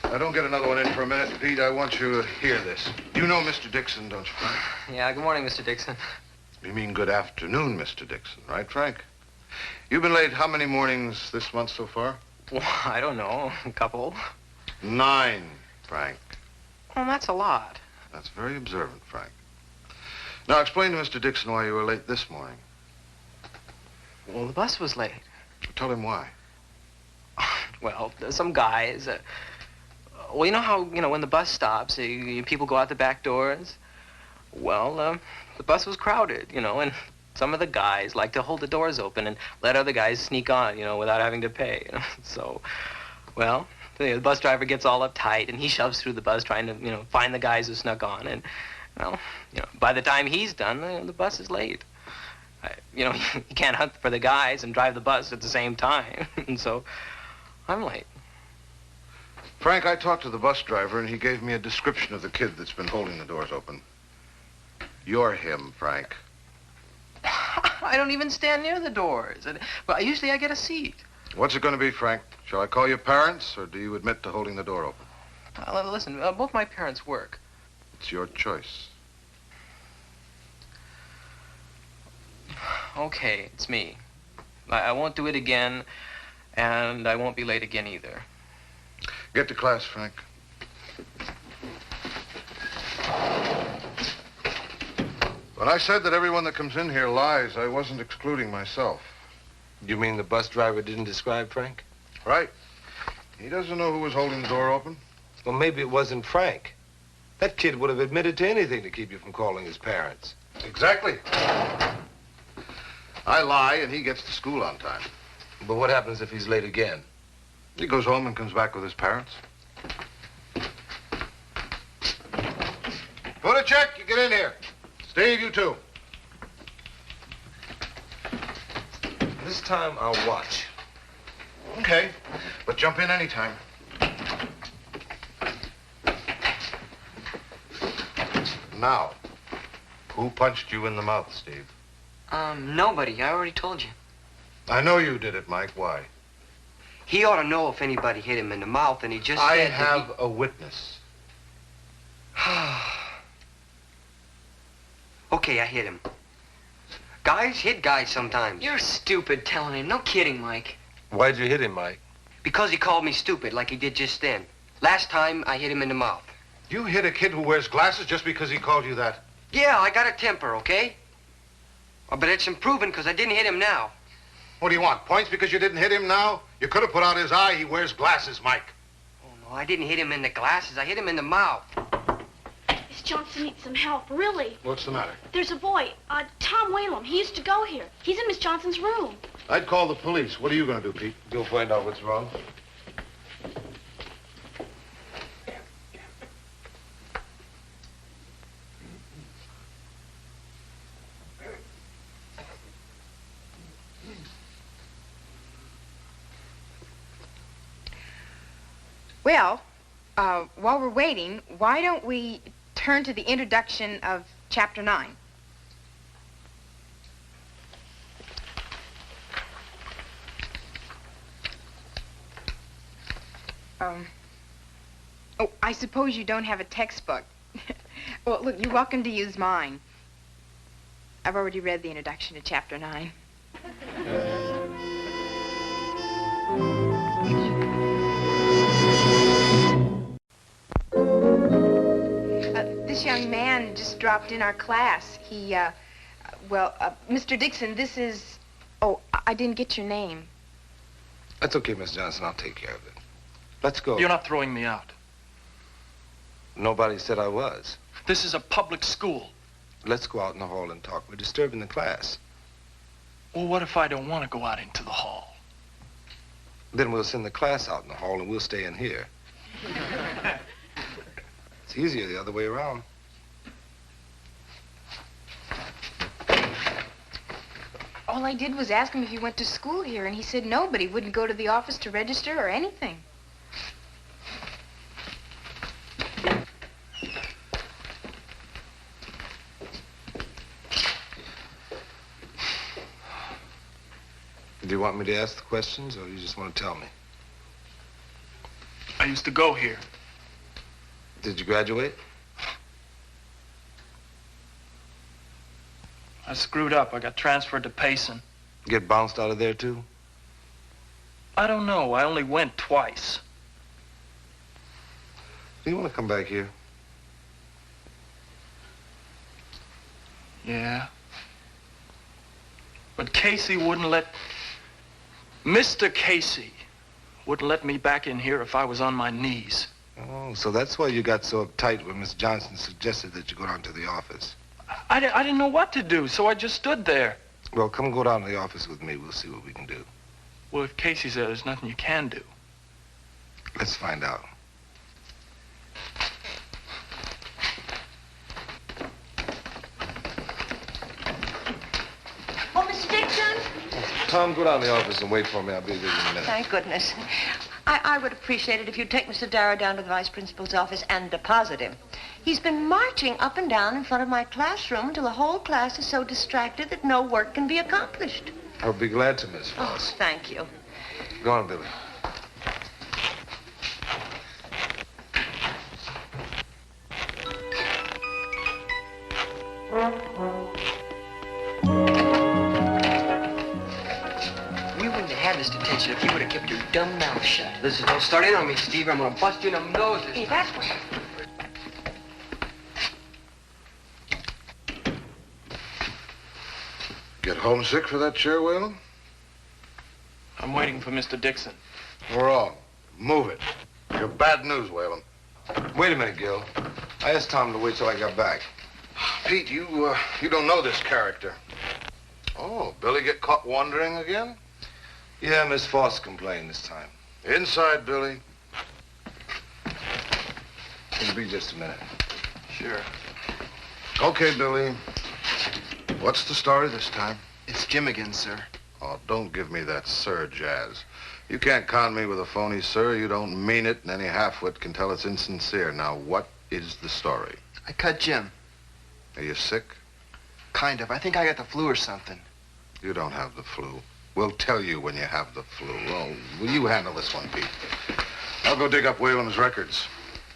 Now, don't get another one in for a minute, Pete. I want you to hear this. You know Mr. Dixon, don't you, Frank?
Yeah, good morning, Mr. Dixon.
You mean good afternoon, Mr. Dixon, right, Frank? You've been late how many mornings this month so far?
Well, I don't know. A couple.
9, Frank.
Well, that's a lot.
That's very observant, Frank. Now, explain to Mr. Dixon why you were late this morning.
Well, the bus was late.
Tell him why.
Well, some guys... well, you know how, when the bus stops, people go out the back doors? Well, the bus was crowded, and some of the guys like to hold the doors open and let other guys sneak on, without having to pay. So, well, the bus driver gets all uptight and he shoves through the bus trying to, find the guys who snuck on. And, well, by the time he's done, the bus is late. You can't hunt for the guys and drive the bus at the same time. And so, I'm late.
Frank, I talked to the bus driver, and he gave me a description of the kid that's been holding the doors open. You're him, Frank.
I don't even stand near the doors. Well, usually I get a seat.
What's it going to be, Frank? Shall I call your parents, or do you admit to holding the door open?
Listen, both my parents work.
It's your choice.
Okay, it's me. I won't do it again, and I won't be late again either.
Get to class, Frank. When I said that everyone that comes in here lies, I wasn't excluding myself.
You mean the bus driver didn't describe Frank?
Right. He doesn't know who was holding the door open.
Well, maybe it wasn't Frank. That kid would have admitted to anything to keep you from calling his parents.
Exactly. I lie, and he gets to school on time.
But what happens if he's late again?
He goes home and comes back with his parents. Put a check, you get in here. Steve, you too.
This time I'll watch.
Okay, but jump in anytime. Now, who punched you in the mouth, Steve?
Nobody. I already told you.
I know you did it, Mike. Why?
He ought to know if anybody hit him in the mouth, and he just
I
said
have a witness.
Okay, I hit him. Guys hit guys sometimes.
You're stupid telling him. No kidding, Mike.
Why'd you hit him, Mike?
Because he called me stupid like he did just then. Last time, I hit him in the mouth.
You hit a kid who wears glasses just because he called you that?
Yeah, I got a temper, okay? But it's improving because I didn't hit him now.
What do you want, points because you didn't hit him now? You could have put out his eye. He wears glasses, Mike.
Oh, no, I didn't hit him in the glasses. I hit him in the mouth.
Miss Johnson needs some help, really.
What's the matter?
There's a boy, Tom Whalum. He used to go here. He's in Miss Johnson's room.
I'd call the police. What are you going to do, Pete?
Go find out what's wrong.
Well, while we're waiting, why don't we turn to the introduction of Chapter 9? Oh, I suppose you don't have a textbook. Well, look, you're welcome to use mine. I've already read the introduction to Chapter 9. This young man just dropped in our class. Mr. Dixon, this is... Oh, I didn't get your name.
That's okay, Miss Johnson. I'll take care of it. Let's go.
You're not throwing me out.
Nobody said I was.
This is a public school.
Let's go out in the hall and talk. We're disturbing the class.
Well, what if I don't want to go out into the hall?
Then we'll send the class out in the hall and we'll stay in here. It's easier the other way around.
All I did was ask him if he went to school here, and he said no, but he wouldn't go to the office to register or anything.
Do you want me to ask the questions, or you just want to tell me?
I used to go here.
Did you graduate?
I screwed up. I got transferred to Payson.
Get bounced out of there, too?
I don't know. I only went twice.
Do you want to come back here?
Yeah. But Casey wouldn't let... Mr. Casey wouldn't let me back in here if I was on my knees.
Oh, so that's why you got so uptight when Miss Johnson suggested that you go down to the office.
I didn't know what to do, so I just stood there.
Well, come go down to the office with me. We'll see what we can do.
Well, if Casey's there, there's nothing you can do.
Let's find out.
Oh, Mr. Dixon?
Tom, go down to the office and wait for me. I'll be with you in a minute.
Thank goodness. I would appreciate it if you'd take Mr. Darrow down to the vice principal's office and deposit him. He's been marching up and down in front of my classroom until the whole class is so distracted that no work can be accomplished.
I'll be glad to, Miss
Oh,
Foss.
thank you.
Go on, Billy.
We wouldn't have had this detention if you would have kept your dumb mouth shut. Listen, don't start in on me, Steve. I'm gonna bust you in the nose.
Hey, that's what...
Get homesick for that chair, Whalen?
I'm waiting for Mr. Dixon.
We're all. Move it. You're bad news, Whalen.
Wait a minute, Gil. I asked Tom to wait till I got back.
Pete, you don't know this character. Oh, Billy get caught wandering again?
Yeah, Miss Foss complained this time.
Inside, Billy.
It'll be just a minute.
Sure.
Okay, Billy. What's the story this time?
It's Jim again, sir.
Oh, don't give me that sir jazz. You can't con me with a phony sir. You don't mean it, and any half-wit can tell it's insincere. Now, what is the story?
I cut Jim.
Are you sick?
Kind of. I think I got the flu or something.
You don't have the flu. We'll tell you when you have the flu. Oh, will you handle this one, Pete? I'll go dig up Whalen's records.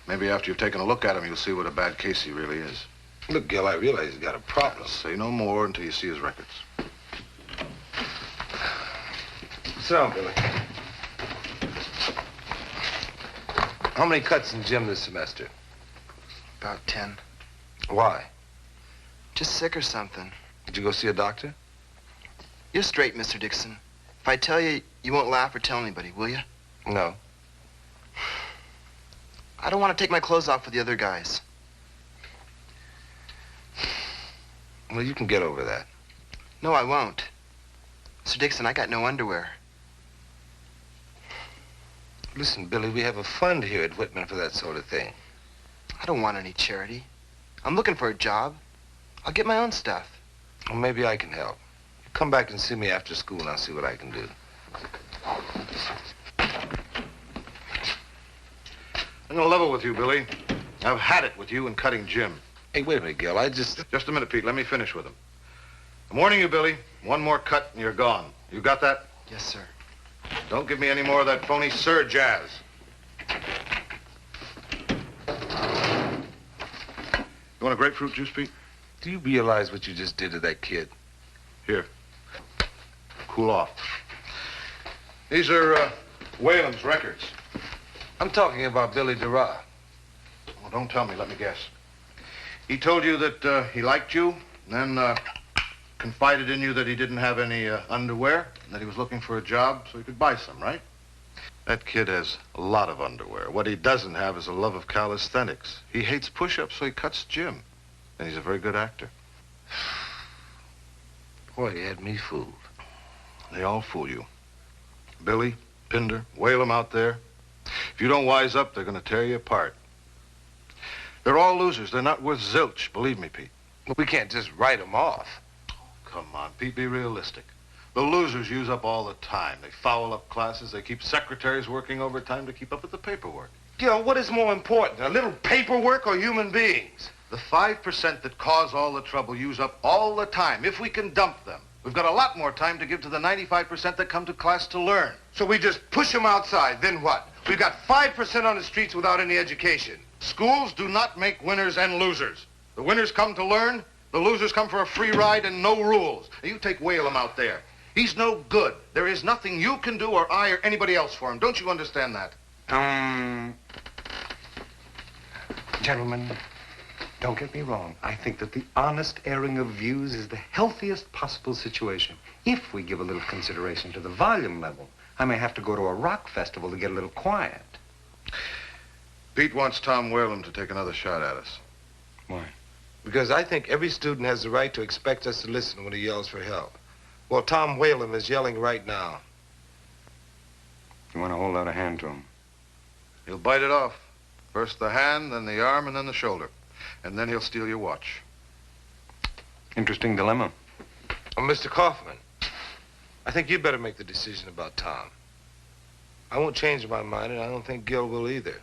Maybe after you've taken a look at him, you'll see what a bad case he really is.
Look, Gil, I realize he's got a problem.
Say no more until you see his records.
Sit down, Billy. How many cuts in Jim this semester?
About 10.
Why?
Just sick or something.
Did you go see a doctor?
You're straight, Mr. Dixon. If I tell you, you won't laugh or tell anybody, will you?
No.
I don't want to take my clothes off for the other guys.
Well, you can get over that.
No, I won't. Mr. Dixon, I got no underwear.
Listen, Billy, we have a fund here at Whitman for that sort of thing.
I don't want any charity. I'm looking for a job. I'll get my own stuff.
Well, maybe I can help. Come back and see me after school and I'll see what I can do.
on a level with you, Billy. I've had it with you and cutting Jim.
Hey, wait a minute, Gil.
Just a minute, Pete. Let me finish with him. I'm warning you, Billy. One more cut and you're gone. You got that?
Yes, sir.
Don't give me any more of that phony Sir jazz. You want a grapefruit juice, Pete?
Do you realize what you just did to that kid?
Here. Cool off. These are Whalen's records.
I'm talking about Billy Durra.
Well, don't tell me. Let me guess. He told you that he liked you, and then confided in you that he didn't have any underwear, and that he was looking for a job so he could buy some, right? That kid has a lot of underwear. What he doesn't have is a love of calisthenics. He hates push-ups, so he cuts Jim. And he's a very good actor.
Boy, he had me fooled.
They all fool you. Billy, Pinder, Whalem out there. If you don't wise up, they're going to tear you apart. They're all losers. They're not worth zilch, believe me, Pete.
Well, we can't just write them off.
Come on, Pete, be realistic. The losers use up all the time. They foul up classes. They keep secretaries working overtime to keep up with the paperwork.
Gil, what is more important, a little paperwork or human beings?
The 5% that cause all the trouble use up all the time. If we can dump them, we've got a lot more time to give to the 95% that come to class to learn.
So we just push them outside, then what? We've got 5% on the streets without any education.
Schools do not make winners and losers. The winners come to learn. The losers come for a free ride and no rules. Now, you take Whalem out there. He's no good. There is nothing you can do or I or anybody else for him. Don't you understand that?
Gentlemen, don't get me wrong. I think that the honest airing of views is the healthiest possible situation. If we give a little consideration to the volume level, I may have to go to a rock festival to get a little quiet.
Pete wants Tom Whalem to take another shot at us.
Why?
Because I think every student has the right to expect us to listen when he yells for help. Well, Tom Whalem is yelling right now.
You want to hold out a hand to him?
He'll bite it off. First the hand, then the arm, and then the shoulder. And then he'll steal your watch.
Interesting dilemma.
Oh, Mr. Kaufman, I think you'd better make the decision about Tom. I won't change my mind, and I don't think Gil will either.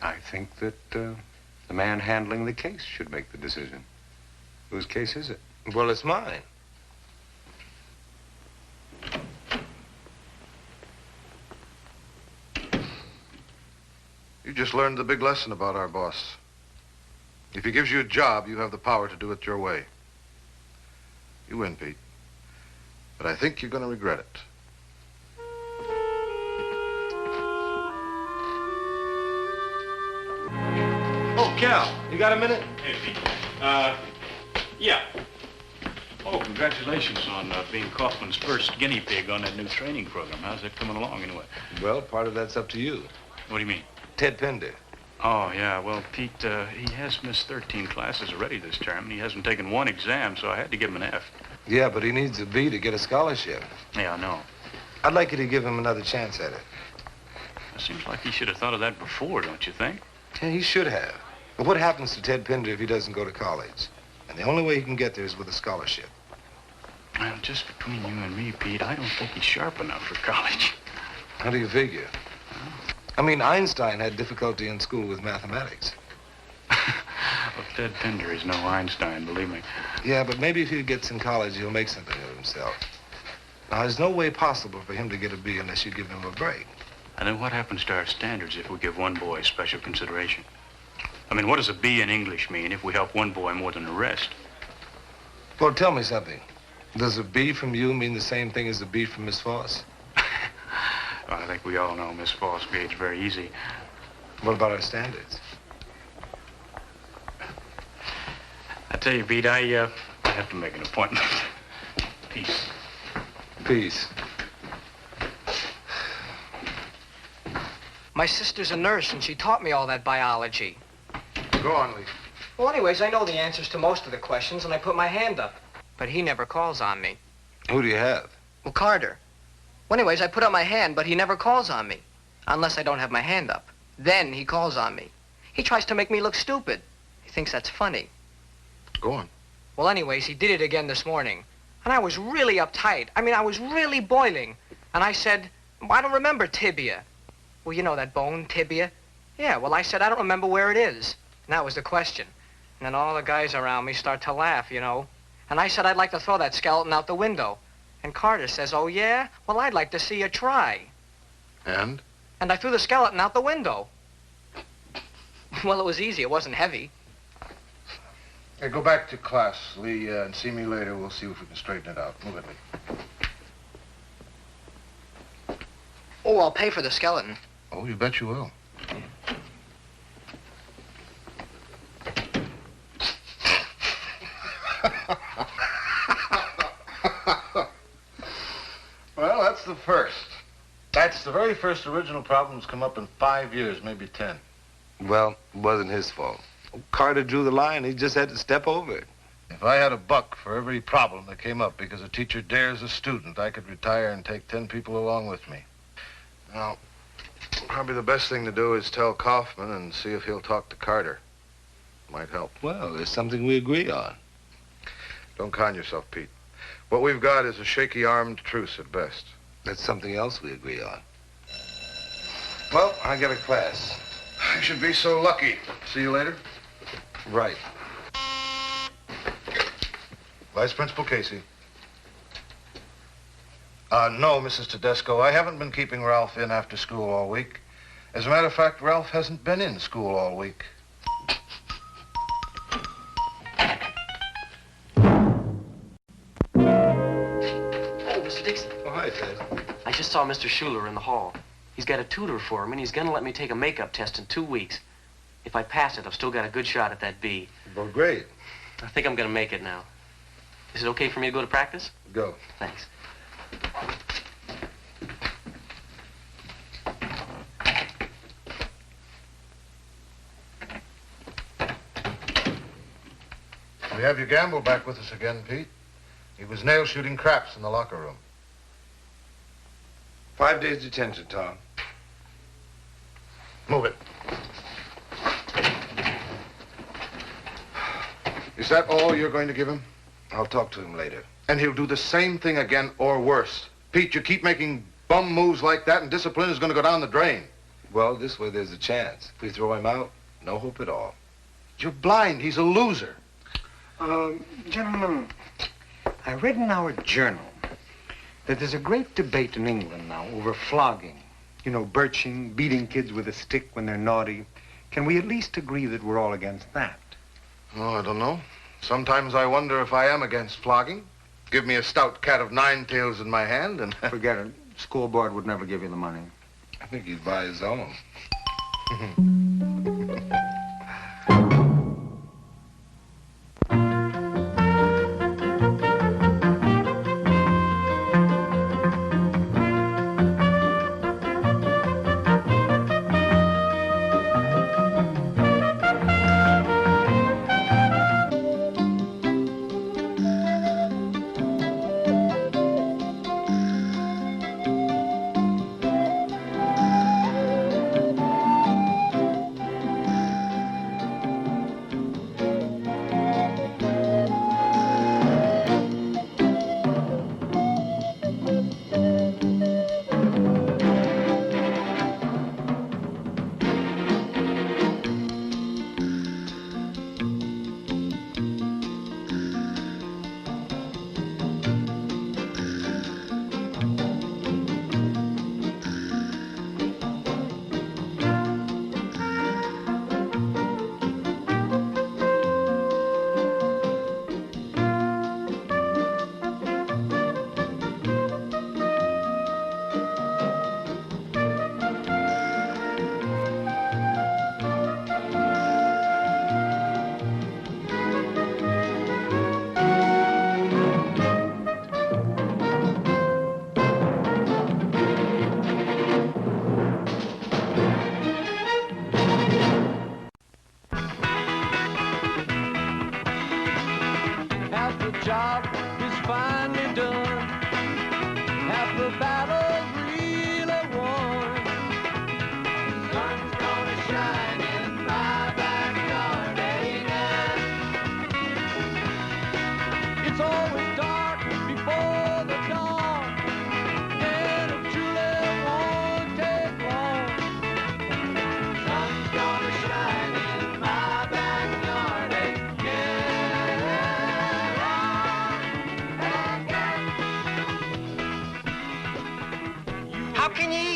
I think that the man handling the case should make the decision. Whose case is it?
Well, it's mine.
You just learned the big lesson about our boss. If he gives you a job, you have the power to do it your way. You win, Pete. But I think you're going to regret it.
Oh, Cal, you got a minute?
Hey, Pete. Yeah. Oh, congratulations on being Kaufman's first guinea pig on that new training program. How's that coming along, anyway?
Well, part of that's up to you.
What do you mean?
Ted Pinder.
Oh, yeah. Well, Pete, he has missed 13 classes already this term, and he hasn't taken one exam, so I had to give him an F.
Yeah, but he needs a B to get a scholarship.
Yeah, I know.
I'd like you to give him another chance at it.
It seems like he should have thought of that before, don't you think?
Yeah, he should have. But what happens to Ted Pinder if he doesn't go to college? And the only way he can get there is with a scholarship.
Well, just between you and me, Pete, I don't think he's sharp enough for college.
How do you figure? I mean, Einstein had difficulty in school with mathematics.
Well, Ted Pinder is no Einstein, believe me.
Yeah, but maybe if he gets in college, he'll make something of himself. Now, there's no way possible for him to get a B unless you give him a break.
And then what happens to our standards if we give one boy special consideration? I mean, what does a B in English mean if we help one boy more than the rest?
Well, tell me something. Does a B from you mean the same thing as a B from Miss Foss?
Well, I think we all know Miss Foss grades very easy.
What about our standards?
I tell you, Pete, I have to make an appointment. Peace.
Peace.
My sister's a nurse, and she taught me all that biology.
Go on, Lee.
Well, anyways, I know the answers to most of the questions, and I put my hand up. But he never calls on me.
Who do you have?
Well, Carter. Well, anyways, I put up my hand, but he never calls on me. Unless I don't have my hand up. Then he calls on me. He tries to make me look stupid. He thinks that's funny.
Go on.
Well, anyways, he did it again this morning. And I was really uptight. I mean, I was really boiling. And I said, I don't remember tibia. Well, you know that bone, tibia? Yeah, well, I said, I don't remember where it is. And that was the question. And then all the guys around me start to laugh, you know. And I said I'd like to throw that skeleton out the window. And Carter says, oh, yeah? Well, I'd like to see you try.
And?
And I threw the skeleton out the window. Well, it was easy. It wasn't heavy.
Hey, go back to class, Lee, and see me later. We'll see if we can straighten it out. Move it, Lee.
Oh, I'll pay for the skeleton.
Oh, you bet you will. Well, that's the first. That's the very first original problem that's come up in 5 years, maybe 10.
Well, it wasn't his fault. Carter drew the line. He just had to step over it.
If I had a buck for every problem that came up because a teacher dares a student, I could retire and take 10 people along with me. Now, probably the best thing to do is tell Kaufman and see if he'll talk to Carter. Might help.
Well, there's something we agree on.
Don't con yourself, Pete. What we've got is a shaky-armed truce at best.
That's something else we agree on. Well, I got a class.
I should be so lucky. See you later.
Right.
Vice Principal Casey. No, Mrs. Tedesco, I haven't been keeping Ralph in after school all week. As a matter of fact, Ralph hasn't been in school all week.
Oh, Mr. Dixon.
Oh, hi, Ted.
I just saw Mr. Schuler in the hall. He's got a tutor for him, and he's gonna let me take a makeup test in 2 weeks. If I pass it, I've still got a good shot at that B.
Well, great.
I think I'm gonna make it now. Is it okay for me to go to practice?
Go.
Thanks.
We have your Gamble back with us again, Pete. He was nail shooting craps in the locker room.
5 days detention, Tom.
Move it. Is that all you're going to give him?
I'll talk to him later.
And he'll do the same thing again or worse. Pete, you keep making bum moves like that and discipline is going to go down the drain.
Well, this way there's a chance. If we throw him out, no hope at all.
You're blind. He's a loser.
Gentlemen, I read in our journal that there's a great debate in England now over flogging. You know, birching, beating kids with a stick when they're naughty. Can we at least agree that we're all against that?
Oh, I don't know. Sometimes I wonder if I am against flogging. Give me a stout cat of 9 tails in my hand and...
Forget it. School board would never give you the money.
I think he'd buy his own.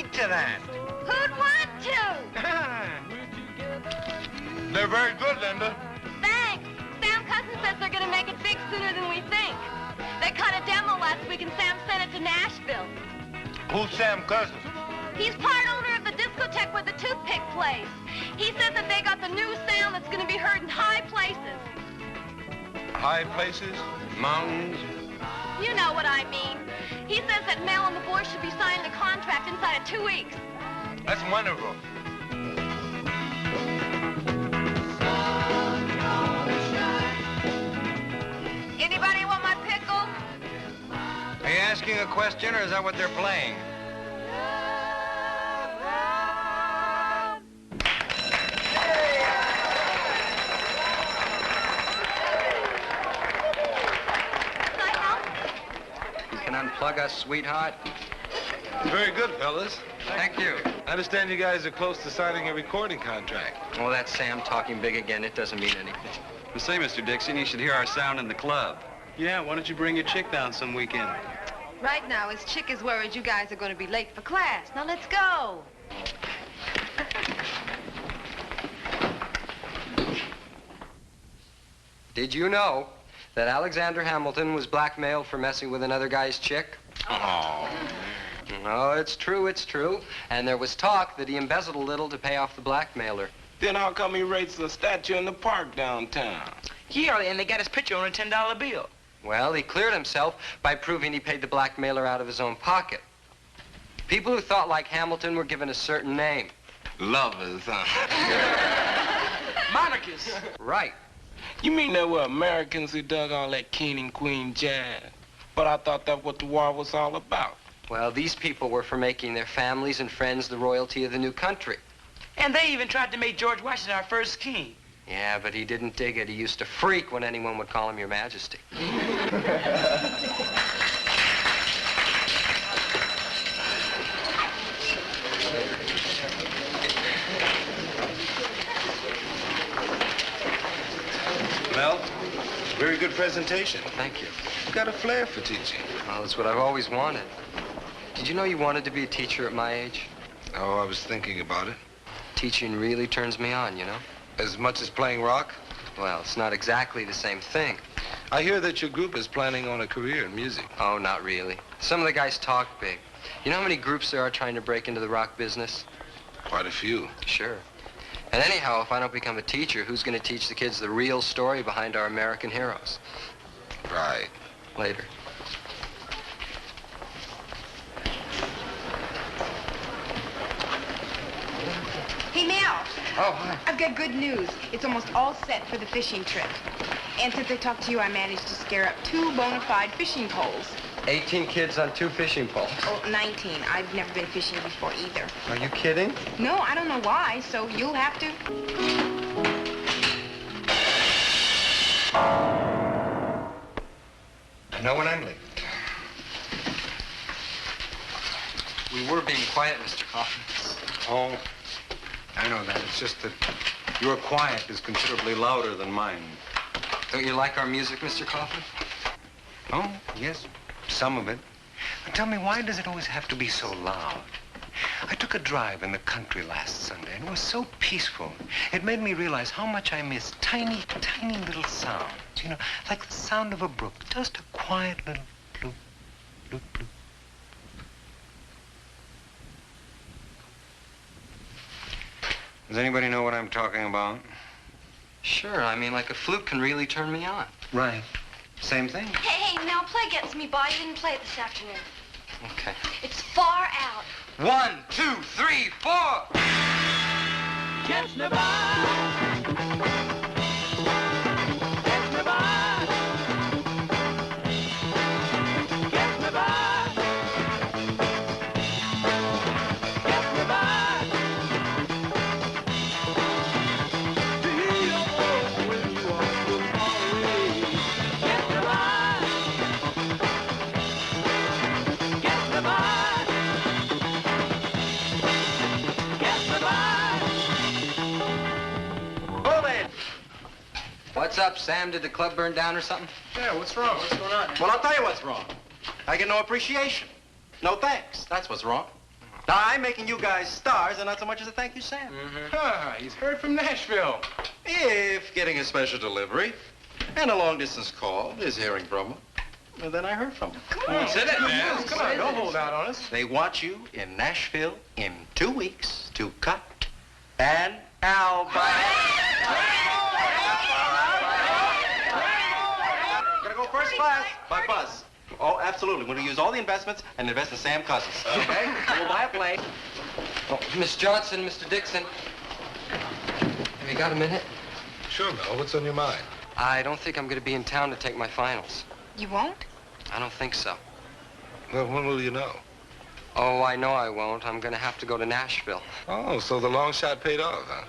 agreed to that.
Who'd want to?
They're very good, Linda.
Thanks. Sam Cousin says they're going to make it big sooner than we think. They cut a demo last week and Sam sent it to Nashville.
Who's Sam Cousin?
He's part owner of the discotheque where the toothpick plays. He says that they got the new sound that's going to be heard in high places.
High places? Mountains?
You know what I mean. He says that Mel and the boys should be signing the contract inside of 2 weeks.
That's wonderful.
Anybody want my pickle?
Are you asking a question, or is that what they're playing?
You can unplug us, sweetheart.
Very good, fellas.
Thank you.
I understand you guys are close to signing a recording contract.
Oh, that's Sam talking big again. It doesn't mean anything.
Well, say, Mr. Dixon, you should hear our sound in the club.
Yeah, why don't you bring your chick down some weekend?
Right now, his chick is worried you guys are going to be late for class. Now, let's go.
Did you know that Alexander Hamilton was blackmailed for messing with another guy's chick?
Oh.
No, it's true, it's true. And there was talk that he embezzled a little to pay off the blackmailer.
Then how come he raised a statue in the park downtown?
Yeah, and they got his picture on a $10 bill.
Well, he cleared himself by proving he paid the blackmailer out of his own pocket. People who thought like Hamilton were given a certain name.
Lovers, huh?
Monarchists.
Right.
You mean there were Americans who dug all that king and queen jazz? But I thought that's what the war was all about.
Well, these people were for making their families and friends the royalty of the new country.
And they even tried to make George Washington our first king.
Yeah, but he didn't dig it. He used to freak when anyone would call him Your Majesty.
Well, very good presentation.
Thank you.
You got a flair for teaching.
Well, it's what I've always wanted. Did you know you wanted to be a teacher at my age?
Oh, I was thinking about it.
Teaching really turns me on, you know?
As much as playing rock?
Well, it's not exactly the same thing.
I hear that your group is planning on a career in music.
Oh, not really. Some of the guys talk big. You know how many groups there are trying to break into the rock business?
Quite a few.
Sure. And anyhow, if I don't become a teacher, who's going to teach the kids the real story behind our American heroes?
Right.
Later.
Hey, Mel.
Oh, hi.
I've got good news. It's almost all set for the fishing trip. And since I talked to you, I managed to scare up 2 bona fide fishing poles.
18 kids on 2 fishing poles.
Oh, 19. I've never been fishing before either.
Are you kidding?
No, I don't know why, so you'll have to.
I know when I'm late.
We were being quiet, Mr. Kaufman.
Oh, I know that. It's just that your quiet is considerably louder than mine.
Don't you like our music, Mr. Kaufman?
Oh, yes, some of it. But tell me, why does it always have to be so loud? I took a drive in the country last Sunday, and it was so peaceful. It made me realize how much I miss tiny, tiny little sounds. You know, like the sound of a brook. Just a quiet little bloop, bloop, bloop. Does anybody know what I'm talking about?
Sure, I mean, like a flute can really turn me on.
Right. Same thing.
Hey, now play Gets Me By. You didn't play it this afternoon.
Okay.
It's far out.
1, 2, 3, 4.
Gets me by. Gets me by. Gets me by. Gets me by. To hear your voice when you are so far away. Gets me by. Gets me by. Gets me by.
What's up, Sam? Did the club burn down or something?
Yeah, what's wrong? What's going on? Well, I'll tell you what's wrong. I get no appreciation. No thanks. That's what's wrong.
Now, I'm making you guys stars, and not so much as a thank you, Sam.
He's heard from Nashville.
If getting a special delivery and a long-distance call is hearing from them, well, then I heard from them.
Come on, sit it, man. Come on, don't hold out on us.
They want you in Nashville in 2 weeks to cut an album. Gonna go first class by bus. Oh, absolutely. We're gonna use all the investments and invest in Sam Cousins. Okay? We'll buy a plane.
Oh, Miss Johnson, Mr. Dixon. Have you got a minute?
Sure, Mel. What's on your mind?
I don't think I'm going to be in town to take my finals.
You won't?
I don't think so.
Well, when will you know?
Oh, I know I won't. I'm going to have to go to Nashville.
Oh, so the long shot paid off, huh?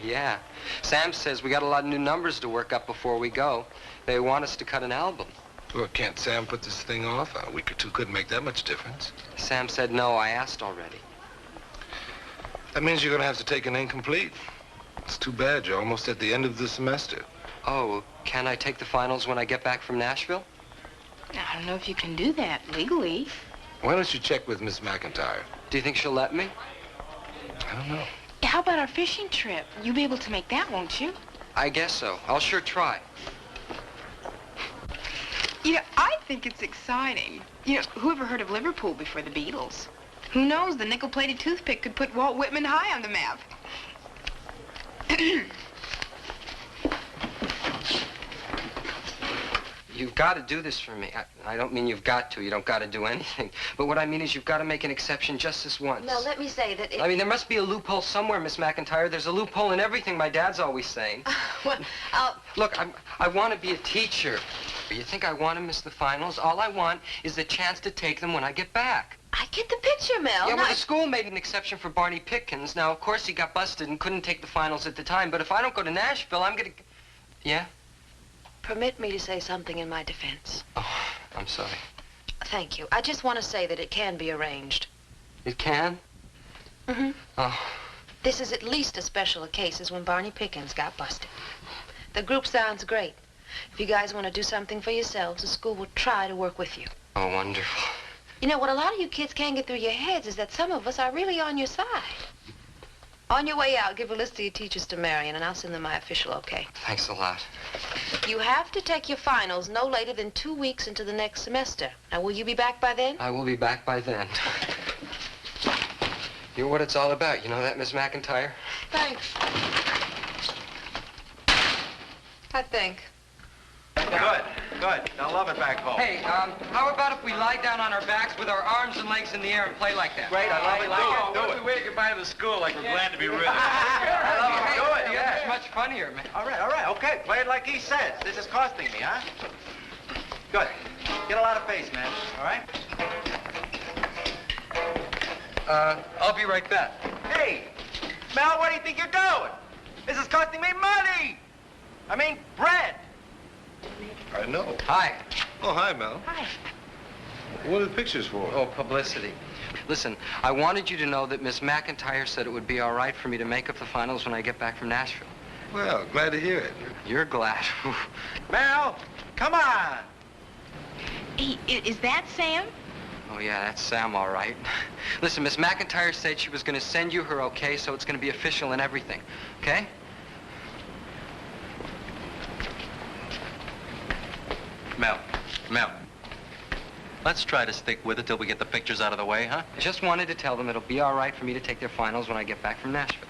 Yeah. Sam says we got a lot of new numbers to work up before we go. They want us to cut an album.
Well, can't Sam put this thing off? A week or two couldn't make that much difference.
Sam said no. I asked already.
That means you're going to have to take an incomplete. It's too bad. You're almost at the end of the semester.
Oh, can I take the finals when I get back from Nashville?
I don't know if you can do that legally.
Why don't you check with Miss McIntyre?
Do you think she'll let me?
I don't know.
How about our fishing trip? You'll be able to make that, won't you?
I guess so. I'll sure try.
You know, I think it's exciting. You know, who ever heard of Liverpool before the Beatles? Who knows, the nickel-plated toothpick could put Walt Whitman high on the map.
You've got to do this for me. I don't mean you've got to. You don't got to do anything. But what I mean is you've got to make an exception just this once.
Now, let me say that
I mean, there must be a loophole somewhere, Miss McIntyre. There's a loophole in everything, my dad's always saying.
Well,
Look, I want to be a teacher. You think I want to miss the finals? All I want is the chance to take them when I get back.
I get the picture, Mel.
Yeah,
Now,
well, the school made an exception for Barney Pickens. Now, of course, he got busted and couldn't take the finals at the time. But if I don't go to Nashville, I'm going to... Yeah?
Permit me to say something in my defense.
Oh, I'm sorry.
Thank you. I just want to say that it can be arranged.
It can?
Mm-hmm.
Oh.
This is at least as special a case as when Barney Pickens got busted. The group sounds great. If you guys want to do something for yourselves, the school will try to work with you.
Oh, wonderful.
You know, what a lot of you kids can't get through your heads is that some of us are really on your side. On your way out, give a list of your teachers to Marion, and I'll send them my official okay.
Thanks a lot.
You have to take your finals no later than 2 weeks into the next semester. Now, will you be back by then?
I will be back by then. You're what it's all about. You know that, Miss McIntyre?
Thanks. I think.
Good, good. I love it back home.
Hey, how about if we lie down on our backs with our arms and legs in the air and play like that?
Great, I love it.
Do it. We wave goodbye to the school like we're glad to be rid of it.
Hey,
Do it,
yeah,
yeah.
it's much funnier, man.
All right, okay. Play it like he says. This is costing me, huh? Good. Get a lot of face, man. All right?
I'll be right back.
Hey, Mel, what do you think you're doing? This is costing me money. I mean, bread.
I know.
Hi.
Oh, hi, Mel.
Hi.
What are the pictures for?
Oh, publicity. Listen, I wanted you to know that Miss McIntyre said it would be all right for me to make up the finals when I get back from Nashville.
Well, glad to hear it.
You're glad.
Mel, come on.
Hey, is that Sam?
Oh, yeah, that's Sam, all right. Listen, Miss McIntyre said she was going to send you her okay, so it's going to be official and everything. Okay?
Mel, let's try to stick with it till we get the pictures out of the way, huh?
I just wanted to tell them it'll be all right for me to take their finals when I get back from Nashville.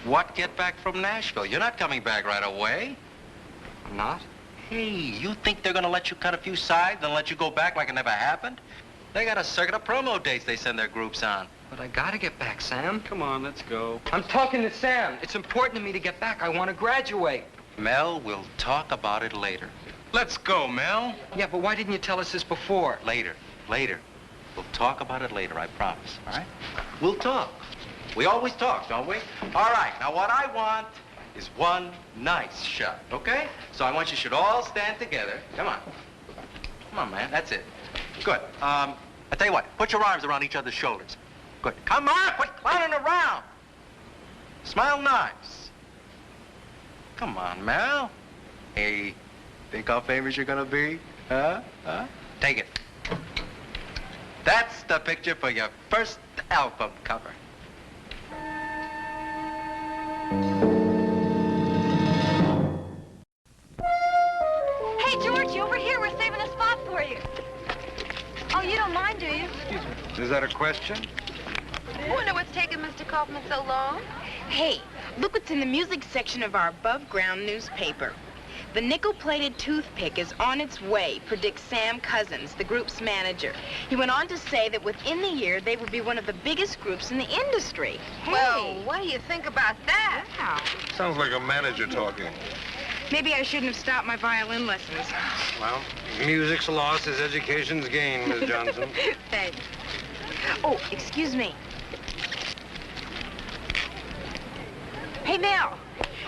What, get back from Nashville? You're not coming back right away.
I'm not?
Hey, you think they're gonna let you cut a few sides and let you go back like it never happened? They got a circuit of promo dates they send their groups on.
But I gotta get back, Sam.
Come on, let's go.
I'm talking to Sam. It's important to me to get back. I want to graduate.
Mel, we'll talk about it later.
Let's go, Mel.
Yeah, but why didn't you tell us this before?
Later. We'll talk about it later, I promise, all right? We'll talk. We always talk, don't we? All right, now what I want is one nice shot, okay? So I want you should all stand together. Come on. Come on, man, that's it. Good. I tell you what, put your arms around each other's shoulders. Good. Come on, quit clowning around. Smile nice. Come on, Mel. Hey, think how famous you're gonna be? Huh? Take it. That's the picture for your first album cover.
Hey, Georgie, over here. We're saving a spot for you. Oh, you don't mind, do you?
Is that a question?
Wonder what's taking Mr. Kaufman so long?
Hey, look what's in the music section of our above-ground newspaper. The nickel-plated toothpick is on its way, predicts Sam Cousins, the group's manager. He went on to say that within the year, they would be one of the biggest groups in the industry.
Well, what do you think about that?
Wow.
Sounds like a manager talking.
Maybe I shouldn't have stopped my violin lessons.
Well, music's loss is education's gain, Miss Johnson.
Thanks. Oh, excuse me. Hey, Mel.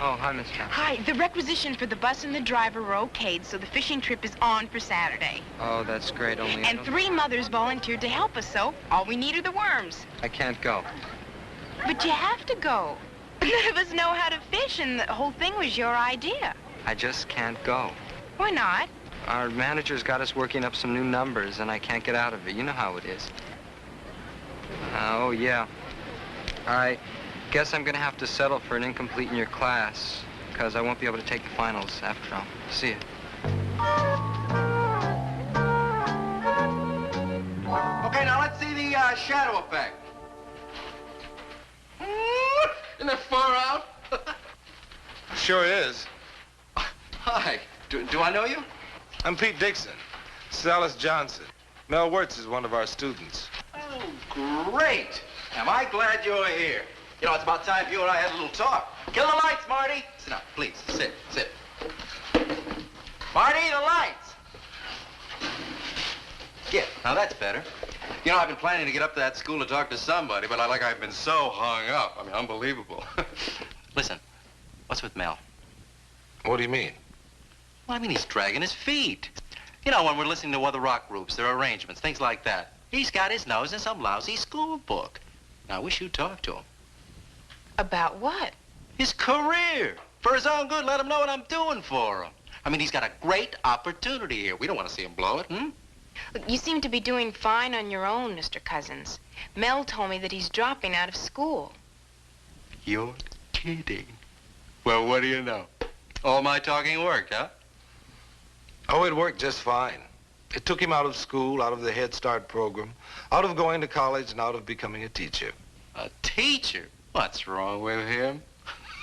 Oh, hi, Miss Johnson.
Hi. The requisition for the bus and the driver were okayed, so the fishing trip is on for Saturday.
Oh, that's great, only
And 3 mothers volunteered to help us, so all we need are the worms.
I can't go.
But you have to go. None of us know how to fish, and the whole thing was your idea.
I just can't go.
Why not?
Our manager's got us working up some new numbers, and I can't get out of it. You know how it is. Oh, yeah. I guess I'm going to have to settle for an incomplete in your class, because I won't be able to take the finals after all. See ya.
Okay, now let's see the shadow effect. Isn't that far out?
Sure is.
Hi. Do I know you?
I'm Pete Dixon. This is Alice Johnson. Mel Wirtz is one of our students.
Oh, great. Am I glad you're here. You know, it's about time you and I had a little talk. Kill the lights, Marty. Sit down, please. Sit. Marty, the lights. Yeah, now that's better. You know, I've been planning to get up to that school to talk to somebody, but I've been so hung up. I mean, unbelievable. Listen, what's with Mel?
What do you mean?
Well, I mean, he's dragging his feet. You know, when we're listening to other rock groups, their arrangements, things like that. He's got his nose in some lousy school book. Now, I wish you'd talk to him.
About what?
His career. For his own good, let him know what I'm doing for him. I mean, he's got a great opportunity here. We don't want to see him blow it,
Look, you seem to be doing fine on your own, Mr. Cousins. Mel told me that he's dropping out of school.
You're kidding. Well, what do you know? All my talking worked, huh?
Oh, it worked just fine. It took him out of school, out of the Head Start program, out of going to college, and out of becoming a teacher.
A teacher? What's wrong with him?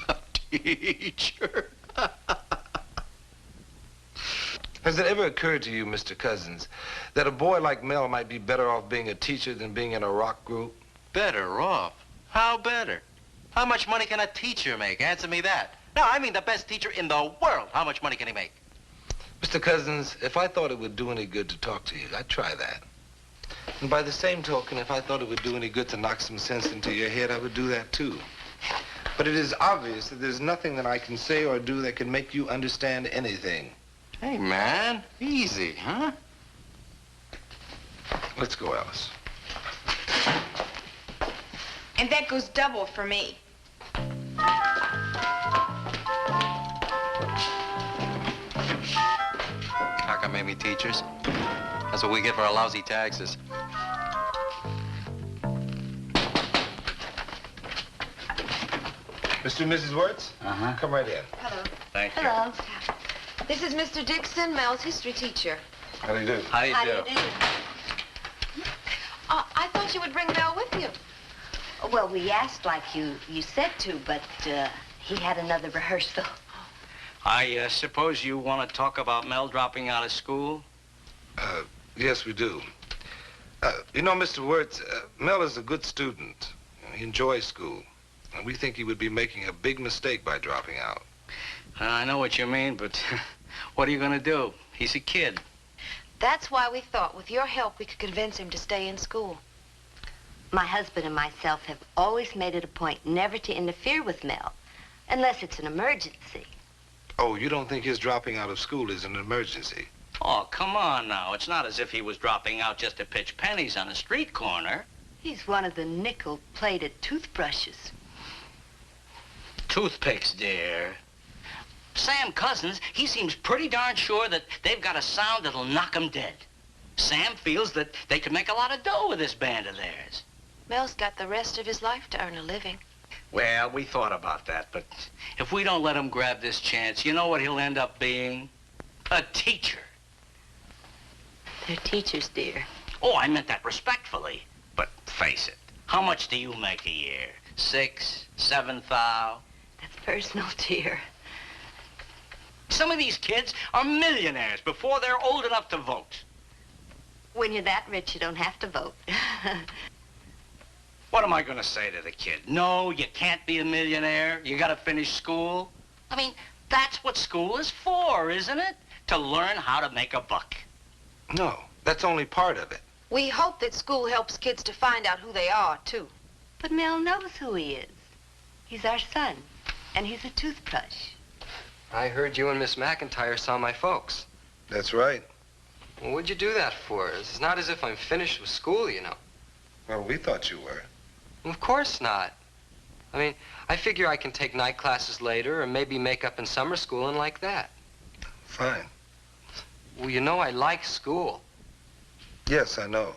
A teacher?
Has it ever occurred to you, Mr. Cousins, that a boy like Mel might be better off being a teacher than being in a rock group?
Better off? How better? How much money can a teacher make? Answer me that. No, I mean the best teacher in the world. How much money can he make?
Mr. Cousins, if I thought it would do any good to talk to you, I'd try that. And by the same token, if I thought it would do any good to knock some sense into your head, I would do that too. But it is obvious that there's nothing that I can say or do that can make you understand anything.
Hey, man, easy, huh?
Let's go, Alice.
And that goes double for me.
How come maybe teachers? That's what we get for our lousy taxes.
Mr. and Mrs. Wirtz?
Uh-huh.
Come right in.
Hello.
Thank you.
Hello. This is Mr. Dixon, Mel's history teacher.
How do you do?
How do you do?
I thought you would bring Mel with you.
Well, we asked like you said to, but he had another rehearsal.
I suppose you want to talk about Mel dropping out of school?
Yes, we do. You know, Mr. Wirtz, Mel is a good student. He enjoys school. And we think he would be making a big mistake by dropping out.
I know what you mean, but what are you going to do? He's a kid.
That's why we thought with your help we could convince him to stay in school.
My husband and myself have always made it a point never to interfere with Mel, unless it's an emergency.
Oh, you don't think his dropping out of school is an emergency?
Oh, come on now. It's not as if he was dropping out just to pitch pennies on a street corner.
He's one of the nickel-plated toothbrushes.
Toothpicks, dear. Sam Cousins, he seems pretty darn sure that they've got a sound that'll knock 'em dead. Sam feels that they could make a lot of dough with this band of theirs.
Mel's got the rest of his life to earn a living.
Well, we thought about that, but if we don't let him grab this chance, you know what he'll end up being? A teacher.
They're teachers, dear.
Oh, I meant that respectfully. But face it, how much do you make a year? 6, 7 thou?
That's personal, dear.
Some of these kids are millionaires before they're old enough to vote.
When you're that rich, you don't have to vote.
What am I going to say to the kid? No, you can't be a millionaire. You got to finish school. I mean, that's what school is for, isn't it? To learn how to make a buck.
No, that's only part of it.
We hope that school helps kids to find out who they are, too.
But Mel knows who he is. He's our son, and he's a toothbrush.
I heard you and Miss McIntyre saw my folks.
That's right.
Well, what'd you do that for? It's not as if I'm finished with school, you know.
Well, we thought you were.
Of course not. I mean, I figure I can take night classes later or maybe make up in summer school and like that.
Fine.
Well, you know I like school.
Yes, I know.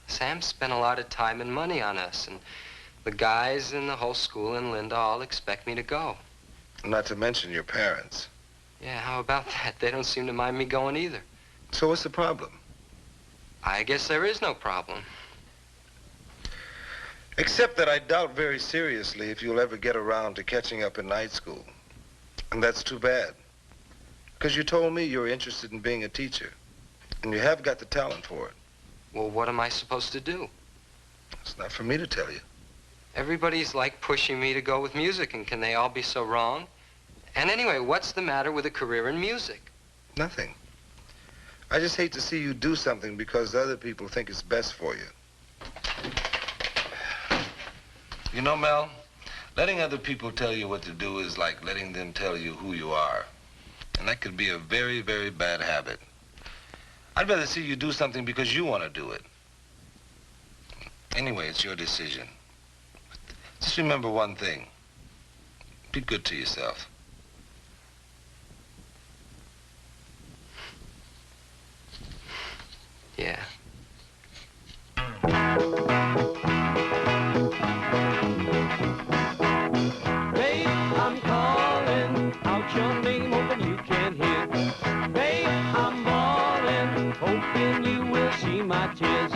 Sam spent a lot of time and money on us, and the guys in the whole school and Linda all expect me to go.
Not to mention your parents.
Yeah, how about that? They don't seem to mind me going either.
So what's the problem?
I guess there is no problem.
Except that I doubt very seriously if you'll ever get around to catching up in night school. And that's too bad. Because you told me you were interested in being a teacher. And you have got the talent for it.
Well, what am I supposed to do?
It's not for me to tell you.
Everybody's like pushing me to go with music, and can they all be so wrong? And anyway, what's the matter with a career in music?
Nothing. I just hate to see you do something because other people think it's best for you. You know, Mel, letting other people tell you what to do is like letting them tell you who you are. And that could be a very, very bad habit. I'd rather see you do something because you want to do it. Anyway, it's your decision. Just remember one thing. Be good to yourself.
Yeah.
Babe, I'm calling out your name, hoping you can hear. Babe, I'm bawling, hoping you will see my tears.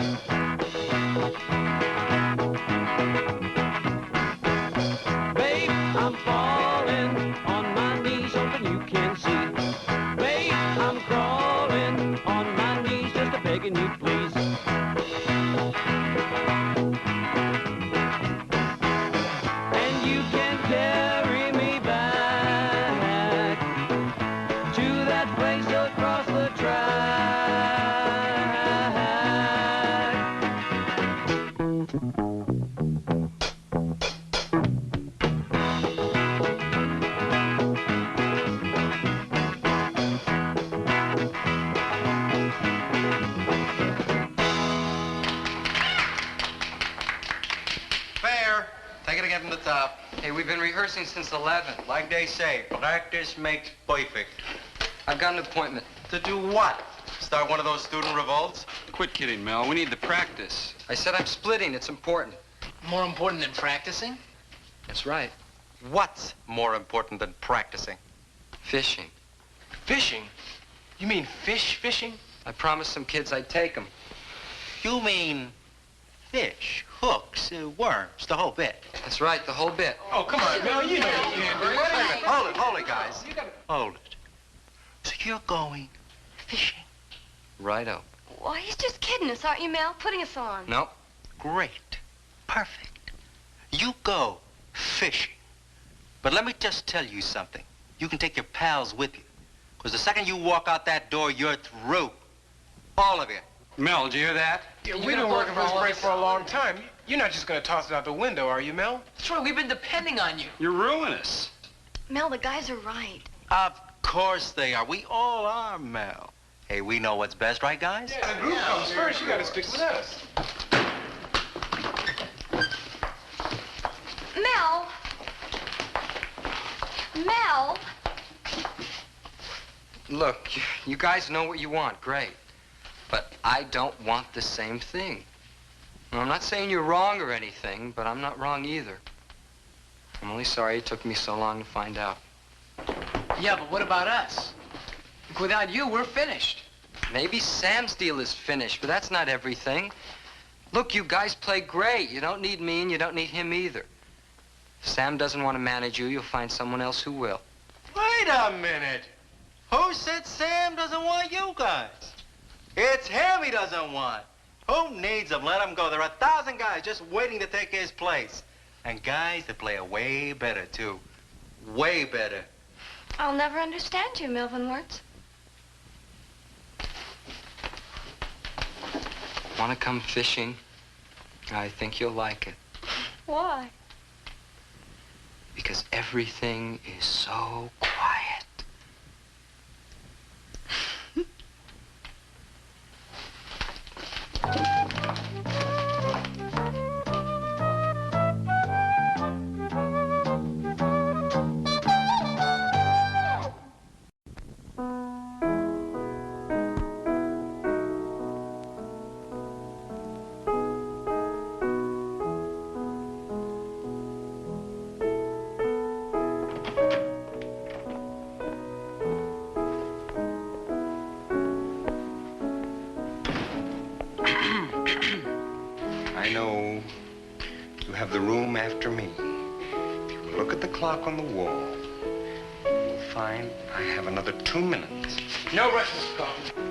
Babe, I'm falling on my knees, hoping you can see. Babe, I'm crawling on my knees, just a begging you please. And you can carry me back to that place across the track.
Fair. Take it again from the top.
Hey, we've been rehearsing since 11.
Like they say, practice makes perfect.
I've got an appointment.
To do what? Start one of those student revolts?
Quit kidding, Mel. We need the practice.
I said I'm splitting. It's important.
More important than practicing?
That's right.
What's more important than practicing?
Fishing.
Fishing? You mean fish fishing?
I promised some kids I'd take them.
You mean fish, hooks, worms, the whole bit.
That's right, the whole bit.
Oh, come on, Mel, you know you can't do
Wait a
it.
minute. Hold it, guys. Hold it. So you're going fishing?
Righto.
Well, he's just kidding us, aren't you, Mel? Putting us on.
No.
Great. Perfect. You go fishing. But let me just tell you something. You can take your pals with you. Because the second you walk out that door, you're through. All of you.
Mel, did you hear that?
Yeah, we've been working for this break for a long time. You're not just going to toss it out the window, are you, Mel? That's right. We've been depending on you.
You're ruinous.
Mel, the guys are right.
Of course they are. We all are, Mel. Hey, we know what's best, right, guys?
Yeah, the group comes first. You got to stick with us.
Mel! Mel!
Look, you guys know what you want. Great. But I don't want the same thing. Well, I'm not saying you're wrong or anything, but I'm not wrong either. I'm only sorry it took me so long to find out.
Yeah, but what about us? Without you, we're finished.
Maybe Sam's deal is finished, but that's not everything. Look, you guys play great. You don't need me and you don't need him either. If Sam doesn't want to manage you, you'll find someone else who will.
Wait a minute. Who said Sam doesn't want you guys? It's him he doesn't want. Who needs him? Let him go. There are 1,000 guys just waiting to take his place. And guys that play way better, too. Way better.
I'll never understand you, Melvin Wirtz.
Want to come fishing? I think you'll like it.
Why?
Because everything is so quiet.
I know you have the room after me. If you look at the clock on the wall, you'll find I have another 2 minutes.
No rush, Mr. Kaufman.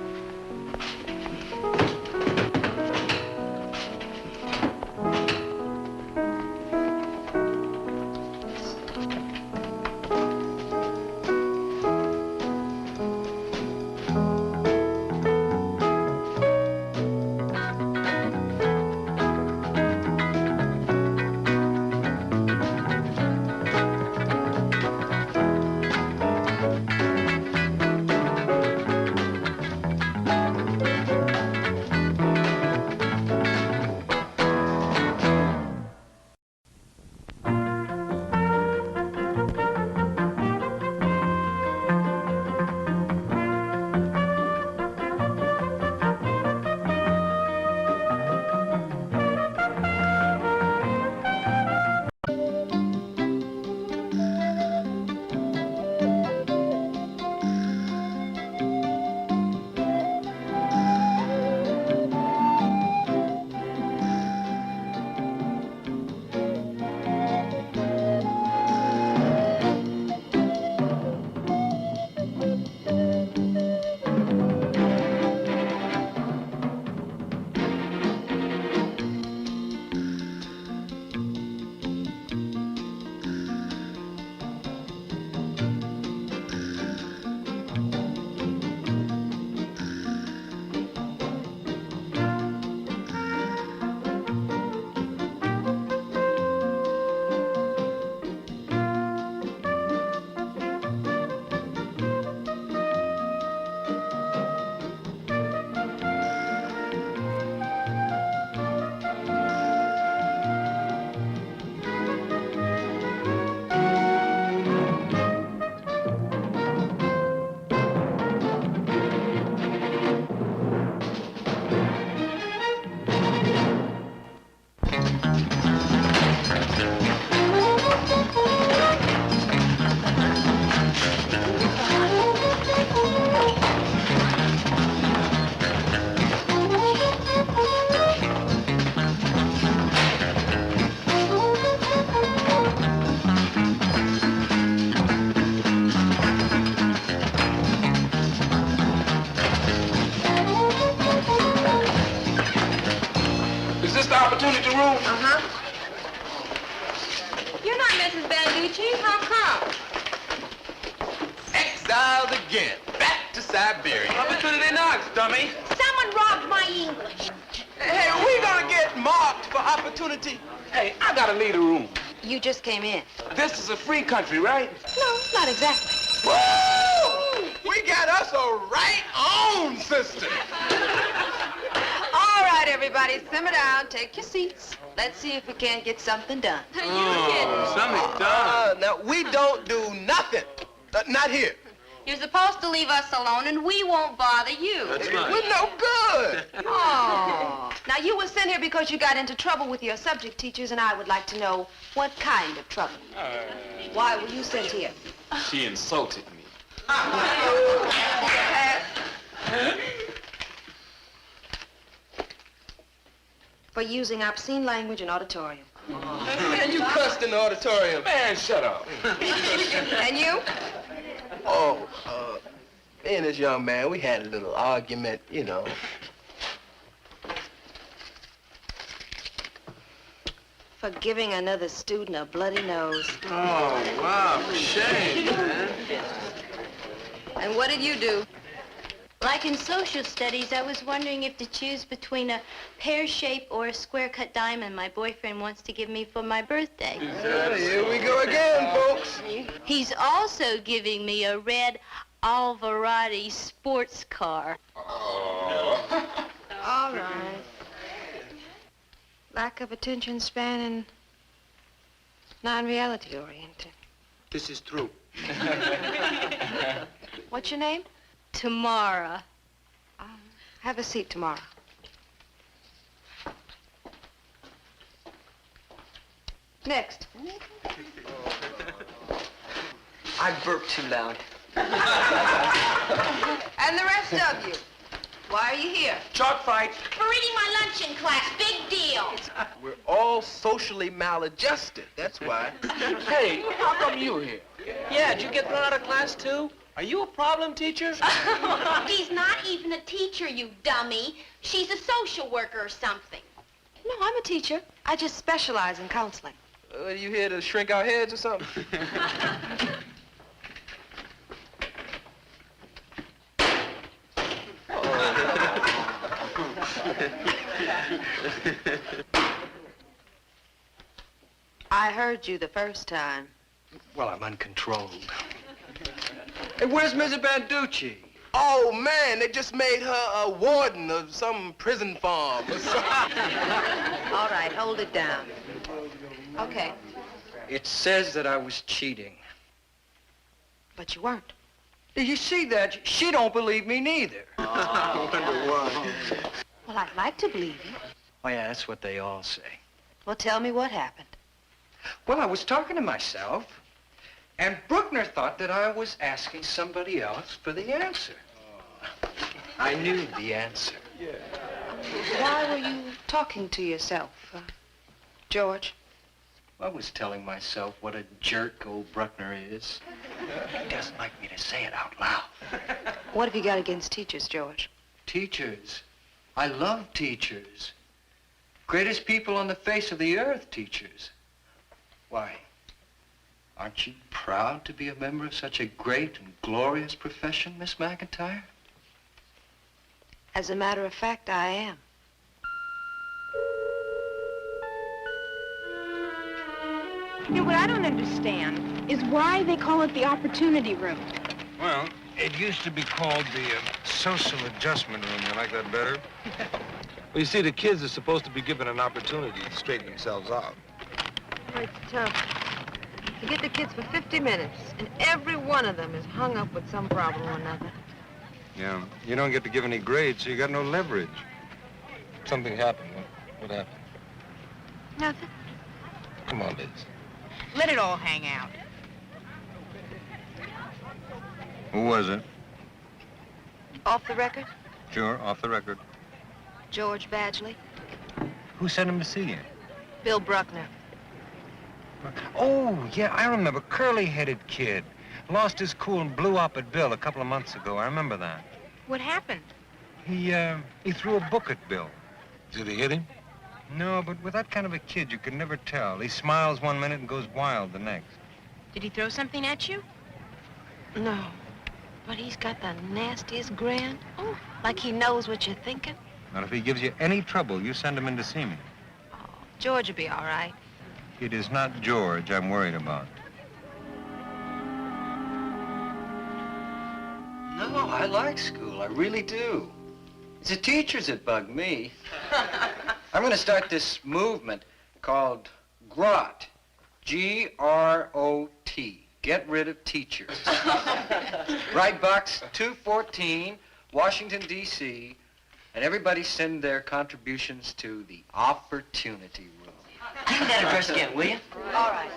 Opportunity room?
Uh-huh. You're not Mrs. Banducci. How come?
Exiled again. Back to Siberia.
Opportunity knocks, dummy.
Someone robbed my English.
Hey, we gonna get marked for opportunity. Hey, I gotta leave the room.
You just came in.
This is a free country, right?
No, not exactly.
Woo! We got us a right on system.
All right, everybody, simmer down. Take your seats. Let's see if we can't get something done.
Something done.
Now, we don't do nothing. Not here.
You're supposed to leave us alone, and we won't bother you.
That's right. We're no good.
Oh. Now, you were sent here because you got into trouble with your subject teachers, and I would like to know what kind of trouble. Why were you sent here?
She insulted me.
For using obscene language in auditorium.
Man, you cussed in the auditorium.
Man, shut up.
And you?
Oh, me and this young man, we had a little argument, you know.
For giving another student a bloody nose.
Oh, wow, shame, man.
And what did you do?
Like in social studies, I was wondering if to choose between a pear shape or a square cut diamond my boyfriend wants to give me for my birthday.
Here we go again, folks.
He's also giving me a red Alvarado sports car.
All right. Lack of attention span and non-reality oriented.
This is true.
What's your name?
Tamara.
Have a seat, Tamara. Next.
I burped too loud.
And the rest of you. Why are you here?
Chalk fight.
For reading my lunch in class, big deal.
We're all socially maladjusted, that's why.
Hey, how come you here? Yeah, did you get thrown out of class too? Are you a problem teacher?
She's not even a teacher, you dummy. She's a social worker or something.
No, I'm a teacher. I just specialize in counseling.
Are you here to shrink our heads or something?
I heard you the first time.
Well, I'm uncontrolled.
Hey, where's Mrs. Banducci? Oh, man, they just made her a warden of some prison farm or something.
All right, hold it down. Okay,
It says that I was cheating.
but you weren't.
Do you see that? She don't believe me neither.
I wonder why.
Well, I'd like to believe you.
Oh, yeah, that's what they all say.
Well, tell me what happened.
Well, I was talking to myself, and Bruckner thought that I was asking somebody else for the answer. I knew the answer.
Why were you talking to yourself, George?
I was telling myself what a jerk old Bruckner is. He doesn't like me to say it out loud.
What have you got against teachers, George?
Teachers. I love teachers. Greatest people on the face of the earth, teachers. Why? Aren't you proud to be a member of such a great and glorious profession, Miss McIntyre?
As a matter of fact, I am.
You know, what I don't understand is why they call it the opportunity room.
Well, it used to be called the social adjustment room. You like that better?
Well, you see, the kids are supposed to be given an opportunity to straighten themselves out.
It's tough. You get the kids for 50 minutes, and every one of them is hung up with some problem or another.
Yeah. You don't get to give any grades, so you got no leverage.
Something happened. What happened?
Nothing.
Come on, Liz.
Let it all hang out.
Who was it?
Off the record,
Sure, off the record.
George Badgley,
Who sent him to see you?
Bill Bruckner.
Oh, yeah, I remember. Curly-headed kid. Lost his cool and blew up at Bill a couple of months ago. I remember that.
What happened?
He threw a book at Bill.
Did he hit him?
No, but with that kind of a kid, you can never tell. He smiles one minute and goes wild the next.
Did he throw something at you?
No, but he's got the nastiest grin. Oh, like he knows what you're thinking.
And if he gives you any trouble, you send him in to see me.
George will be all right.
It is not George I'm worried about.
No, I like school. I really do. It's the teachers that bug me. I'm going to start this movement called GROT. G-R-O-T.
get rid of teachers. Write box 214, Washington, D.C., and everybody send their contributions to the Opportunity Room.
Give that address again, will you?
All right.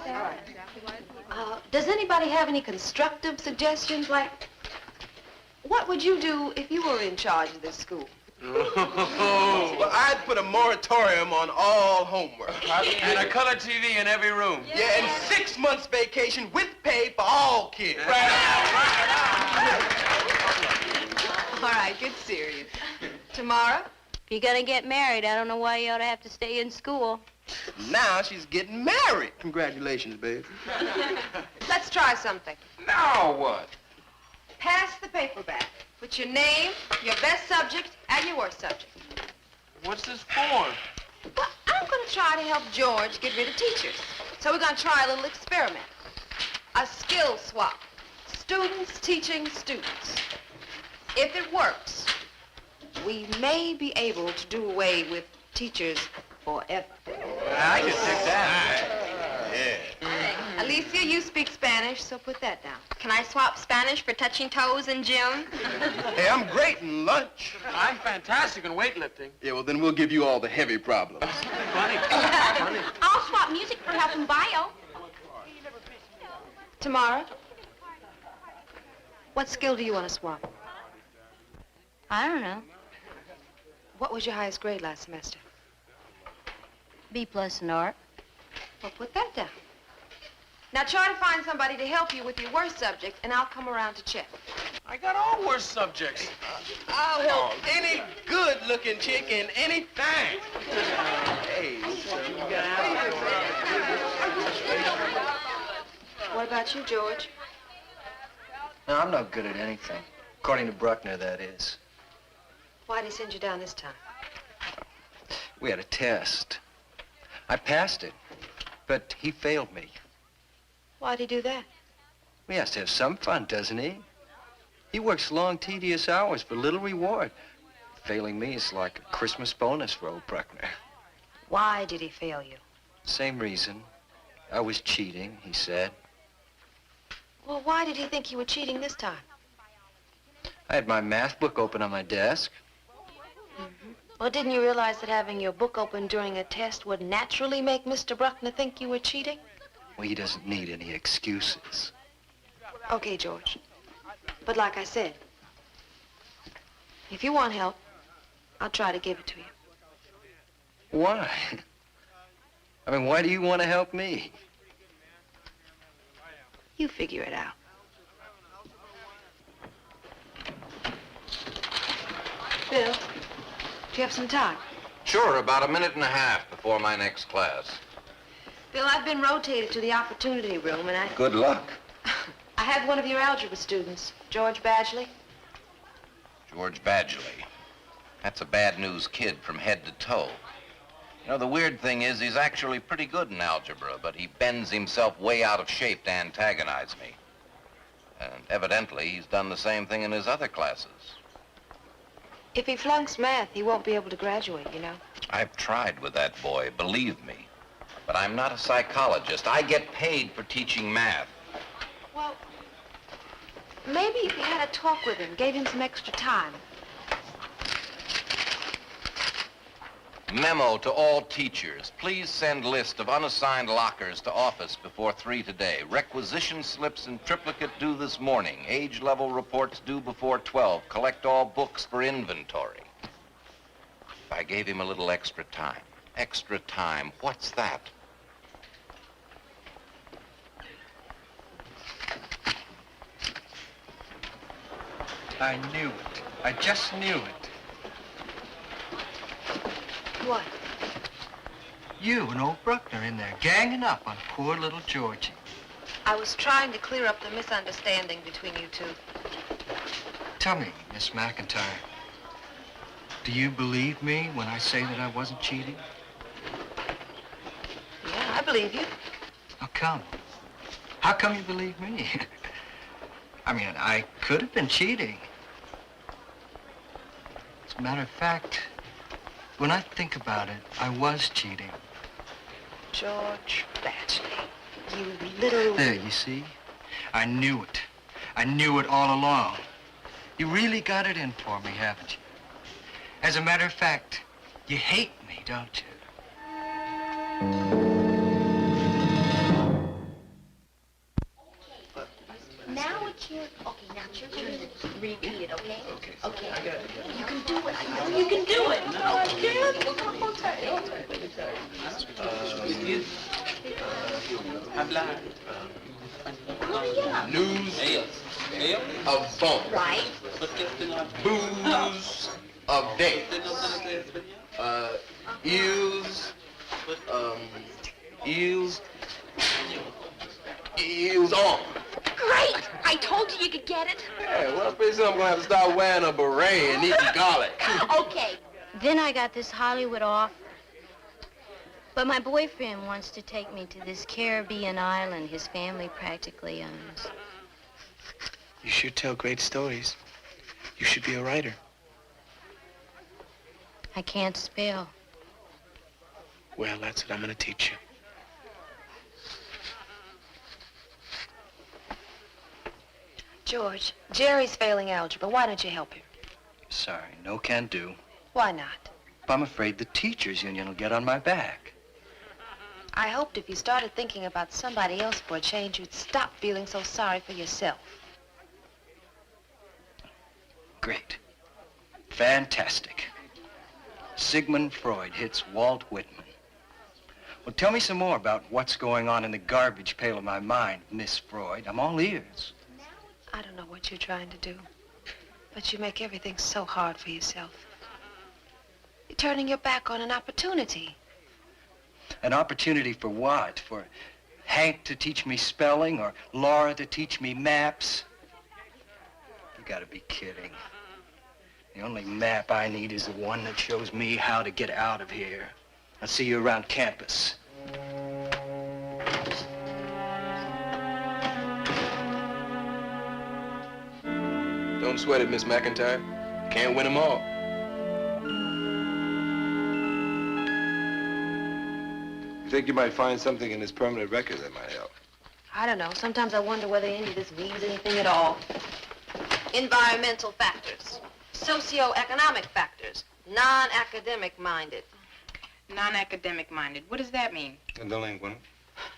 Does anybody have any constructive suggestions? Like, what would you do if you were in charge of this school?
Well, I'd put a moratorium on all homework.
And a color TV in every room.
Yeah, and 6 months vacation with pay for all kids.
All right, get serious. Tomorrow?
If you're gonna get married, I don't know why you ought to have to stay in school.
Now she's getting married. Congratulations, babe.
Let's try something.
Now what?
Pass the paper back with your name, your best subject, and your worst subject.
What's this for?
Well, I'm going to try to help George get rid of teachers. So we're going to try a little experiment. A skill swap. Students teaching students. If it works, we may be able to do away with teachers forever.
I can take that.
Alicia, you speak Spanish, so put that down.
Can I swap Spanish for touching toes and gym?
Hey, I'm great in lunch.
I'm fantastic in weightlifting.
Yeah, well, then we'll give you all the heavy problems.
Funny.
I'll swap music for health and bio.
Tamara, what skill do you want to swap?
I don't know.
What was your highest grade last semester?
B+ in art.
Well, put that down. Now try to find somebody to help you with your worst subject, and I'll come around to check.
I got all worst subjects.
I'll help any good-looking chick in anything. Hey,
What about you, George?
No, I'm not good at anything. According to Bruckner, that is.
Why'd he send you down this time?
We had a test. I passed it, but he failed me.
Why'd he do that?
He has to have some fun, doesn't he? He works long, tedious hours for little reward. Failing me is like a Christmas bonus for old Bruckner.
Why did he fail you?
Same reason. I was cheating, he said.
Well, why did he think you were cheating this time?
I had my math book open on my desk.
Well, didn't you realize that having your book open during a test would naturally make Mr. Bruckner think you were cheating?
Well, he doesn't need any excuses.
Okay, George. But like I said, if you want help, I'll try to give it to you.
Why? I mean, why do you want to help me?
You figure it out. Bill, do you have some time?
Sure, about a minute and a half before my next class.
Bill, I've been rotated to the Opportunity Room, and
Good luck.
I had one of your algebra students, George Badgley.
George Badgley. That's a bad news kid from head to toe. You know, the weird thing is he's actually pretty good in algebra, but he bends himself way out of shape to antagonize me. And evidently, he's done the same thing in his other classes.
If he flunks math, he won't be able to graduate, you know.
I've tried with that boy, believe me. But I'm not a psychologist. I get paid for teaching math.
Well, maybe if you had a talk with him, gave him some extra time.
Memo to all teachers. Please send list of unassigned lockers to office before 3 today. Requisition slips in triplicate due this morning. Age level reports due before 12. Collect all books for inventory. If I gave him a little extra time. Extra time. What's that?
I knew it. I just knew it.
What?
You and old Bruckner in there, ganging up on poor little Georgie.
I was trying to clear up the misunderstanding between you two.
Tell me, Miss McIntyre, do you believe me when I say that I wasn't cheating?
Yeah, I believe you.
How come? How come you believe me? I mean, I could have been cheating. As a matter of fact, when I think about it, I was cheating.
George Badgley, you little...
There, you see?
I knew it. I knew it all along. You really got it in for me, haven't you? As a matter of fact, you hate me, don't you?
Now it's your... Okay, now it's your turn to repeat it, okay? Okay. I got it. You can do it. I know you can do it. No, I can't. Well, come on, take
News of bone.
Right.
Booze of day. Eels on.
Great! I told you you could get it.
Yeah, well, pretty soon I'm gonna have to start wearing a beret and eating garlic.
Okay. Then I got this Hollywood offer. But my boyfriend wants to take me to this Caribbean island his family practically owns.
You sure tell great stories. You should be a writer.
I can't spell.
Well, that's what I'm gonna teach you.
George, Jerry's failing algebra. Why don't you help him?
Sorry, no can do.
Why not?
I'm afraid the teachers' union will get on my back.
I hoped if you started thinking about somebody else for a change, you'd stop feeling so sorry for yourself.
Great. Fantastic. Sigmund Freud hits Walt Whitman. Well, tell me some more about what's going on in the garbage pail of my mind, Miss Freud. I'm all ears.
I don't know what you're trying to do, but you make everything so hard for yourself. You're turning your back on an opportunity.
An opportunity for what? For Hank to teach me spelling or Laura to teach me maps? You gotta be kidding. The only map I need is the one that shows me how to get out of here. I'll see you around campus.
Don't sweat it, Miss McIntyre. Can't win them all.
You think you might find something in his permanent record that might help?
I don't know. Sometimes I wonder whether any of this means anything at all. Environmental factors, socio-economic factors, non-academic minded.
Non-academic minded. What does that mean?
A delinquent.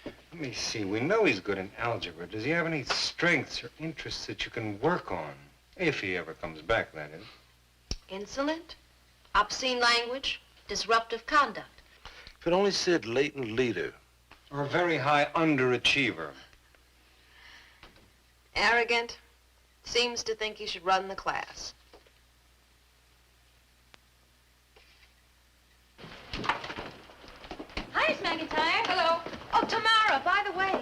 Let me see. We know he's good in algebra. Does he have any strengths or interests that you can work on? If he ever comes back, that is.
Insolent, obscene language, disruptive conduct.
If it only said latent leader.
Or a very high underachiever.
Arrogant, seems to think he should run the class.
Hi, Miss McIntyre.
Hello. Oh, Tamara, by the way,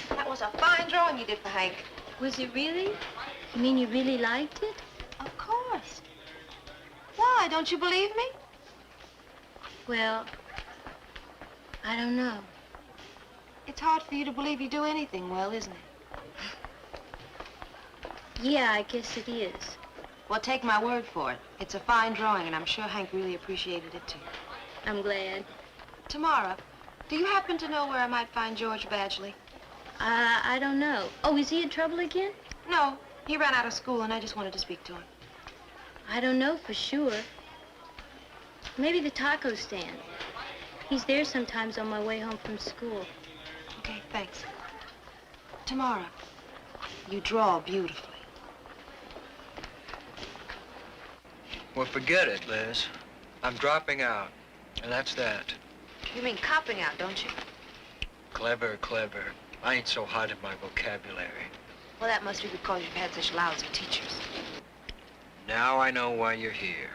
that was a fine drawing you did for Hank.
Was it really? You mean you really liked it?
Of course. Why, don't you believe me?
Well, I don't know.
It's hard for you to believe you do anything well, isn't it?
Yeah, I guess it is.
Well, take my word for it. It's a fine drawing, and I'm sure Hank really appreciated it, too.
I'm glad.
Tamara, do you happen to know where I might find George Badgley?
I don't know. Oh, is he in trouble again?
No, he ran out of school, and I just wanted to speak to him.
I don't know for sure. Maybe the taco stand. He's there sometimes on my way home from school.
Okay, thanks. Tamara, you draw beautifully.
Well, forget it, Liz. I'm dropping out, and that's that.
You mean copping out, don't you?
Clever, clever. I ain't so hot in my vocabulary.
Well, that must be because you've had such lousy teachers.
Now I know why you're here.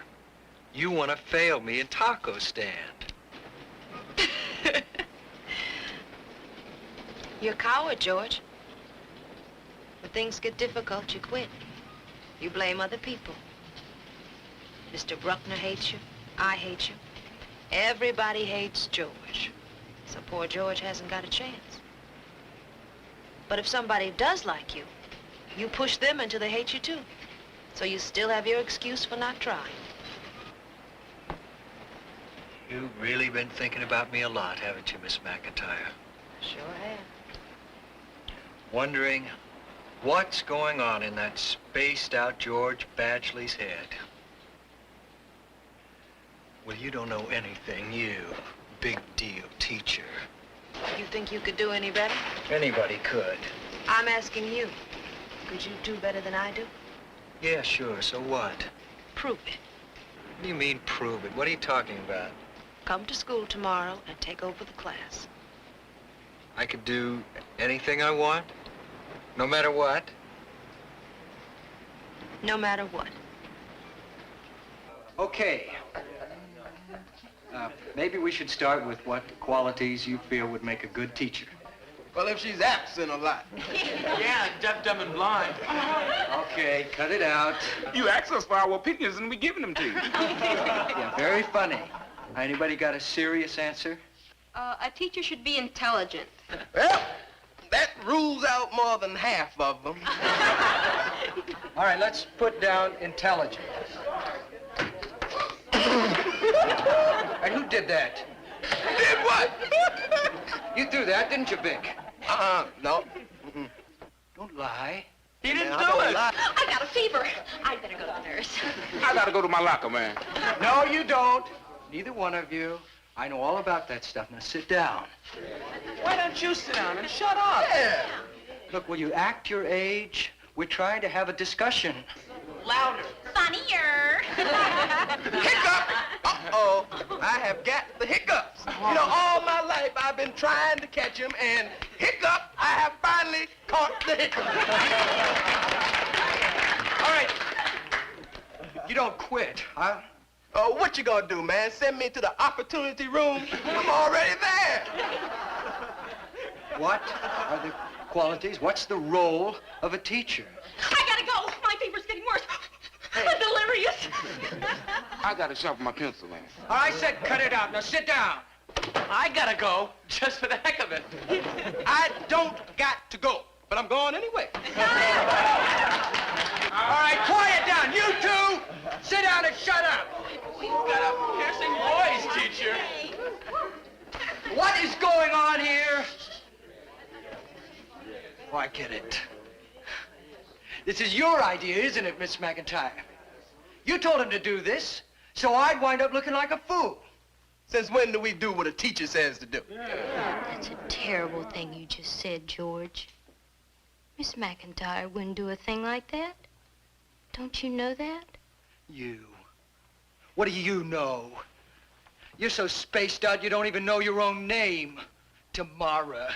You want to fail me in taco stand.
You're a coward, George. When things get difficult, you quit. You blame other people. Mr. Bruckner hates you. I hate you. Everybody hates George. So poor George hasn't got a chance. But if somebody does like you, you push them until they hate you too. So you still have your excuse for not trying.
You've really been thinking about me a lot, haven't you, Miss McIntyre?
Sure have.
wondering what's going on in that spaced-out George Badgley's head. Well, you don't know anything, you big deal teacher.
You think you could do any better?
Anybody could.
I'm asking you. Could you do better than I do?
Yeah, sure, so what?
Prove it.
What do you mean, prove it? What are you talking about?
Come to school tomorrow and take over the class.
I could do anything I want? No matter what?
No matter what.
Okay. Maybe we should start with what qualities you feel would make a good teacher.
Well, if she's absent a lot.
Yeah, deaf, dumb, and blind.
Okay, cut it out.
You asked us for our opinions, and we giving them to you.
Yeah, very funny. Anybody got a serious answer?
A teacher should be intelligent.
Well, that rules out more than half of them.
All right, let's put down intelligent. And who did that?
Did what?
You threw that, didn't you, Vic?
No.
Don't lie.
He didn't
Man,
do
I
it.
I got a fever. I better go to the nurse.
I gotta go to my locker, man.
No, you don't. Neither one of you. I know all about that stuff. Now sit down.
Why don't you sit down and shut up?
Yeah.
Look, will you act your age? We're trying to have a discussion.
Louder.
Funnier.
Hiccup! Uh-oh. I have got the hiccups. You know, all my life I've been trying to catch him, and hiccup, I have finally caught the hiccup.
All right. You don't quit, huh?
Oh, what you gonna do, man? Send me to the opportunity room? I'm already there.
What are the qualities? What's the role of a teacher?
I gotta go. My fever's getting worse. I'm delirious.
I gotta sharpen my pencil, man.
I said cut it out. Now sit down.
I gotta go, just for the heck of it.
I don't got to go, but I'm going anyway.
All right, quiet down. You two, sit down and shut up.
You got a piercing voice, teacher.
What is going on here? Oh, I get it. This is your idea, isn't it, Miss McIntyre? You told him to do this, so I'd wind up looking like a fool.
Since when do we do what a teacher says to do?
That's a terrible thing you just said, George. Miss McIntyre wouldn't do a thing like that. Don't you know that?
You. What do you know? You're so spaced out you don't even know your own name. Tamara.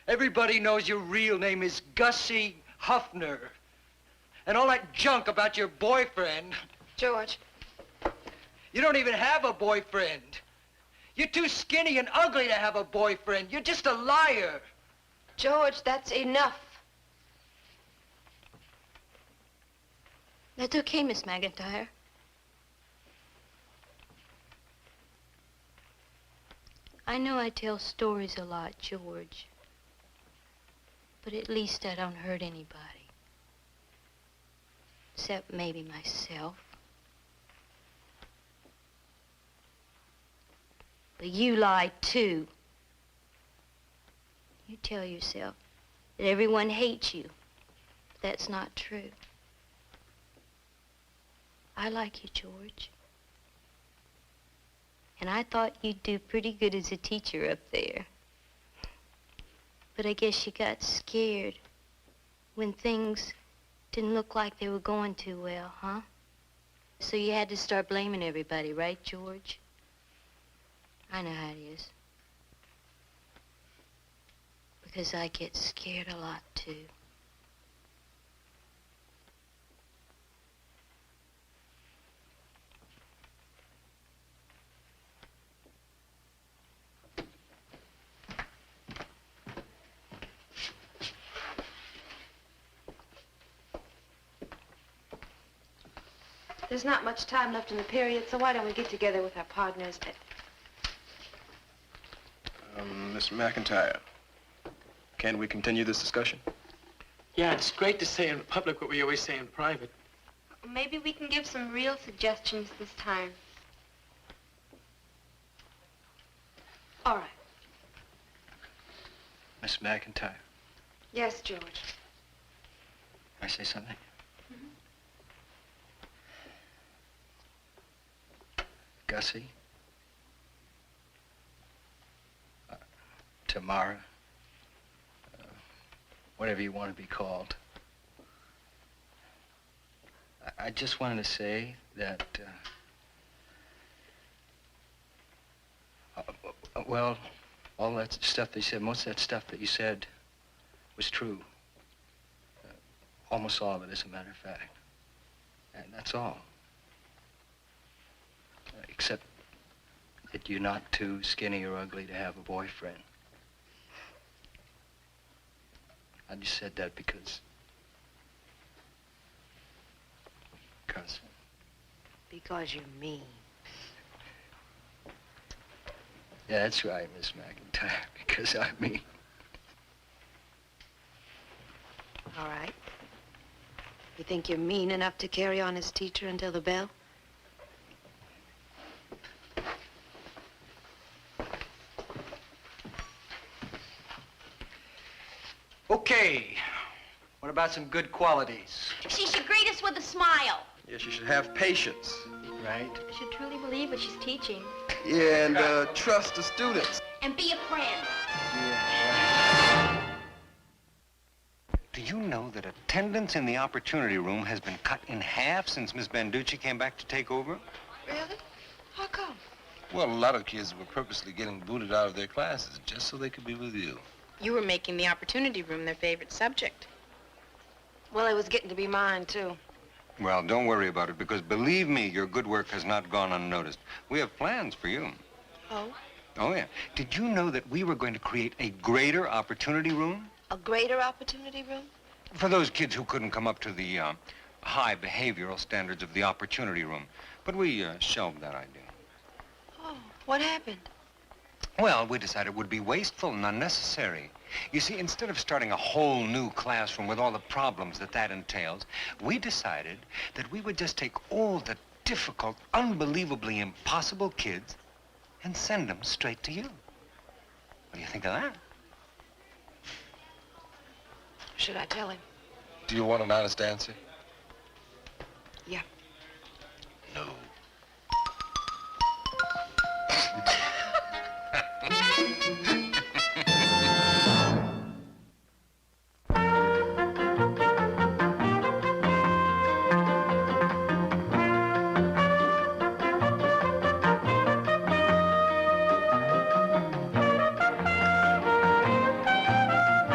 Everybody knows your real name is Gussie Huffner. And all that junk about your boyfriend.
George.
You don't even have a boyfriend. You're too skinny and ugly to have a boyfriend. You're just a liar.
George, that's enough.
That's okay, Miss McIntyre. I know I tell stories a lot, George. But at least I don't hurt anybody. Except maybe myself. But you lie too. You tell yourself that everyone hates you. But that's not true. I like you, George. And I thought you'd do pretty good as a teacher up there. But I guess you got scared when things didn't look like they were going too well, huh? So you had to start blaming everybody, right, George? I know how it is. Because I get scared a lot, too.
There's not much time left in the period, so why don't we get together with our partners?
Miss McIntyre, can we continue this discussion?
Yeah, it's great to say in public what we always say in private.
Maybe we can give some real suggestions this time.
All right.
Miss McIntyre,
Yes, George.
Can I say something? Gussie? Tamara? Whatever you want to be called. I just wanted to say that, well, all that stuff they said, most of that stuff that you said was true. Almost all of it, as a matter of fact. And that's all. Except that you're not too skinny or ugly to have a boyfriend. I just said that because...
Because you're mean.
Yeah, that's right, Miss McIntyre, because I'm mean.
All right. You think you're mean enough to carry on as teacher until the bell?
Okay. What about some good qualities?
She should greet us with a smile.
Yes, you should have patience.
Right.
She should truly believe what she's teaching.
Yeah, and trust the students.
And be a friend.
Do you know that attendance in the opportunity room has been cut in half since Miss Banducci came back to take over?
Really? How come?
Well, a lot of kids were purposely getting booted out of their classes just so they could be with you.
You were making the opportunity room their favorite subject.
Well, it was getting to be mine, too.
Well, don't worry about it, because believe me, your good work has not gone unnoticed. We have plans for you.
Oh?
Oh, yeah. Did you know that we were going to create a greater opportunity room?
A greater opportunity room?
For those kids who couldn't come up to the high behavioral standards of the opportunity room. But we shelved that idea.
Oh, what happened?
Well, we decided it would be wasteful and unnecessary. You see, instead of starting a whole new classroom with all the problems that entails, we decided that we would just take all the difficult, unbelievably impossible kids and send them straight to you. What do you think of that?
Should I tell him?
Do you want an honest answer?
Yeah.